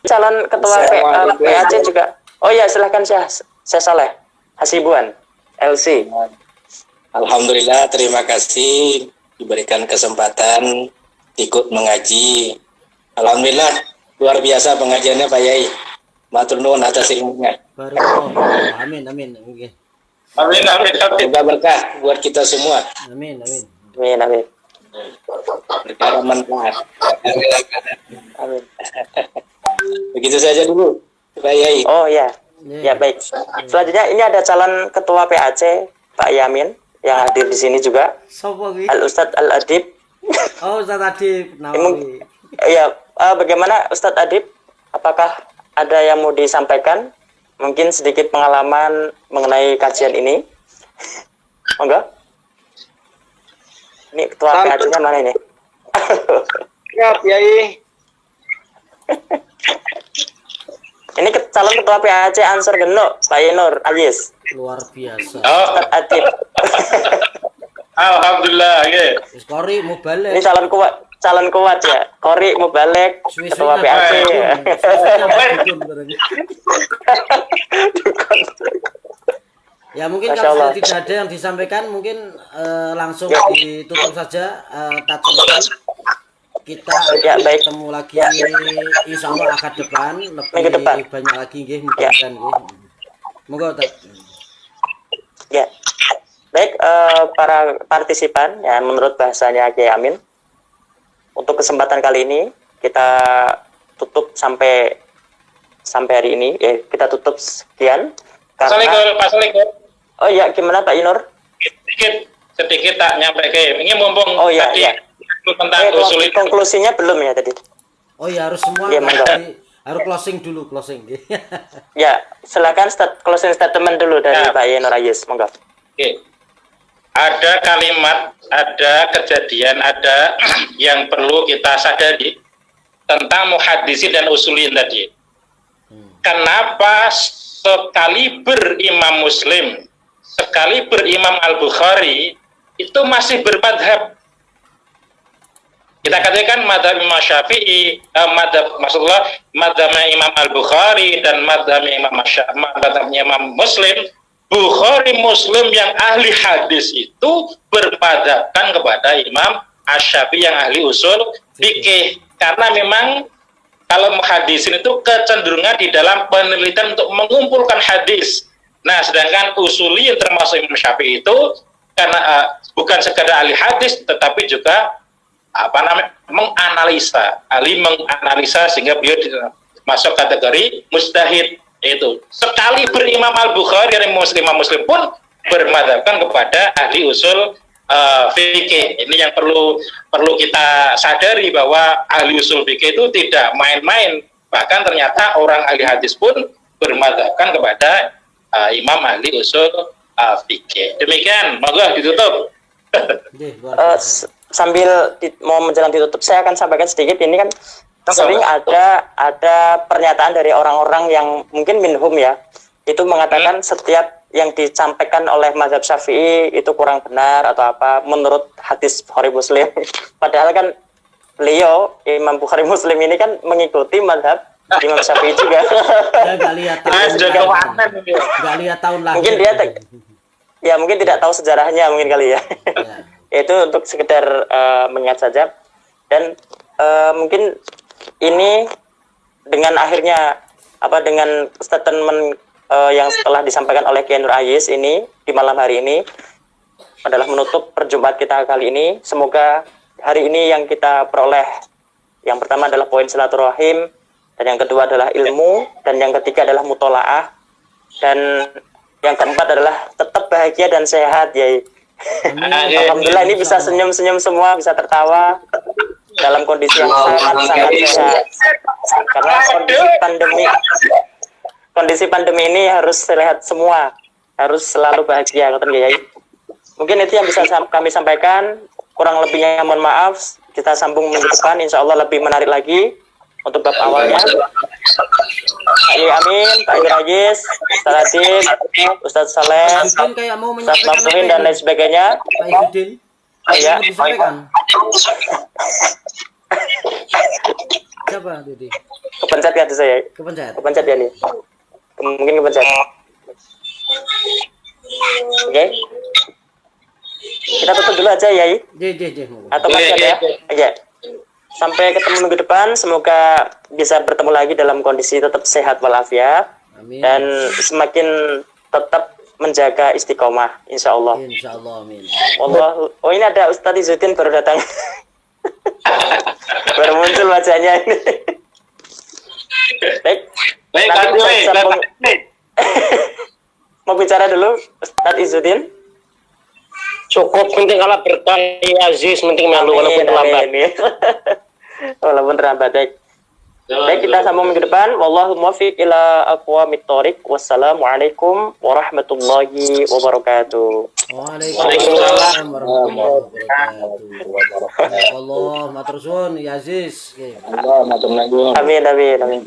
Calon ketua PAC juga. Oh ya, silahkan Syekh Saleh Hasibuan, LC. Alhamdulillah, terima kasih diberikan kesempatan ikut mengaji. Alhamdulillah, luar biasa pengajiannya Pak Yai. Matur nuwun atas ilmunya. Baru amin. Oke. Amin. Semoga berkah buat kita semua. Amin. Amin. Berkah manfaat. Amin. Begitu saja dulu, Pak Yai. Oh ya. Ya baik. Selanjutnya ini ada calon ketua PAC Pak Yamin yang hadir di sini juga. Sopo kuwi? Al Ustadz Al Adib. Oh, Ustaz Adib Nawawi. Ya, bagaimana Ustadz Adib? Apakah ada yang mau disampaikan? Mungkin sedikit pengalaman mengenai kajian ini. Enggak? Ini ketua PAC-nya mana ini? Siap, Yai. Ini calon ketua PAC Ansor Genuk, Pak Yenur Ayis. Luar biasa. Oh, Ustadz Adib. alhamdulillah, ya. Wis kori mau balik. Ini calon kuat ya. Kori Mubalek, ketua PAC ya. Ya mungkin Masya kalau Allah. sudah tidak ada yang disampaikan mungkin langsung Ya. ditutup saja tajam. Kita Ya, baik. ketemu lagi insya Allah akan depan Minggu lebih depan. banyak lagi nggih Ya. mudah-mudahan nggih. Moga Ustaz. Ya. Baik, para partisipan ya, menurut bahasanya Kiai Amin, untuk kesempatan kali ini kita tutup sampai hari ini. Kita tutup sekian karena Pak Salikul. oh ya, gimana Pak Inur? Sedikit tak nyampe ke. Ini mumpung Oh, iya, tadi iya. tentang usul itu. Konklusinya belum ya tadi. Oh ya harus semua Ya, monggo. harus closing dulu nggih. Ya, silakan closing statement dulu dari Ya. Pak Yenur Ayis, monggo. Oke. Ada kalimat, ada kejadian, ada yang perlu kita sadari tentang muhaddisin dan usulin tadi. Kenapa sekaliber Imam Muslim, sekaliber Imam Al-Bukhari itu masih bermadhab? Kita katakan madhab Imam Syafi'i, madhabnya Imam Al-Bukhari dan madhabnya Imam Muslim. Bukhari Muslim yang ahli hadis itu bermadhabkan kepada Imam Asy-Syafi'i yang ahli usul fikih, karena memang kalau muhadisin itu kecenderungan di dalam penelitian untuk mengumpulkan hadis. Nah, sedangkan usuli yang termasuk Imam Syafi'i itu karena bukan sekedar ahli hadis tetapi juga menganalisa, ahli menganalisa, sehingga beliau masuk kategori mujtahid. Itu sekali berimam Al-Bukhari dan Imam Muslim pun bermadhabkan kepada ahli usul fikih. Ini yang perlu kita sadari, bahwa ahli usul fikih itu tidak main-main. Bahkan ternyata orang ahli hadis pun bermadhabkan kepada imam ahli usul fikih. Demikian, monggo ditutup. Sambil mau menjelang ditutup, saya akan sampaikan sedikit. Ini kan sering ada pernyataan dari orang-orang yang mungkin minhum ya, itu mengatakan setiap yang disampaikan oleh mazhab Syafi'i itu kurang benar atau apa menurut hadis Bukhari Muslim. Padahal kan beliau Imam Bukhari Muslim ini kan mengikuti mazhab Imam Syafi'i juga. Dia nggak lihat tahun lahir. Mungkin dia mungkin tidak tahu sejarahnya mungkin kali ya. Itu untuk sekedar mengingat saja. Dan mungkin ini dengan akhirnya dengan statement yang setelah disampaikan oleh Kiai Nur Ayis ini di malam hari ini, adalah menutup perjumpaan kita kali ini. Semoga hari ini yang kita peroleh, yang pertama adalah poin silaturahim, dan yang kedua adalah ilmu, dan yang ketiga adalah mutolaah, dan yang keempat adalah tetap bahagia dan sehat ya. Alhamdulillah ini bisa senyum-senyum semua, bisa tertawa dalam kondisi yang sangat-sangat sehat. Karena kondisi pandemi ini harus sehat semua, harus selalu bahagia, kata Yai. Mungkin itu yang bisa kami sampaikan. Kurang lebihnya mohon maaf. Kita sambung minggu depan, insya Allah lebih menarik lagi untuk bab awalnya. Amin, Pak Amir Ajis, Ustaz Adib, Ustaz Saleh, Ustaz Maftuhin, dan lain sebagainya. Pak Izudin, Ya, disampaikan. Siapa tadi? kepencet ya saya. Kepencet. Kepencet ya nih. Mungkin kepencet. Oke. Kita tutup dulu aja ya. Atau masih ada? Ya. Sampai ketemu minggu depan. Semoga bisa bertemu lagi dalam kondisi tetap sehat walafiat. Amin. Dan semakin tetap menjaga istiqomah, insya Allah. Insya Allah, amin. Allah. Oh, ini ada Ustadz Izzuddin baru datang. Baru muncul wajahnya ini. Baik. Nanti saya sambung. Mau bicara dulu Ustadz Izzuddin? Cukup, penting kalau bertanya Aziz, penting malu walaupun terlambat. Walaupun terlambat. Baik, kita sambung minggu depan. Wallahu muwaffiq ila aqwamit thoriq. Wassalamualaikum warahmatullahi wabarakatuh. Waalaikumsalam warahmatullahi wabarakatuh. Allah matur suwun ya Aziz. Allah matur nuwun. Amin, amin, amin.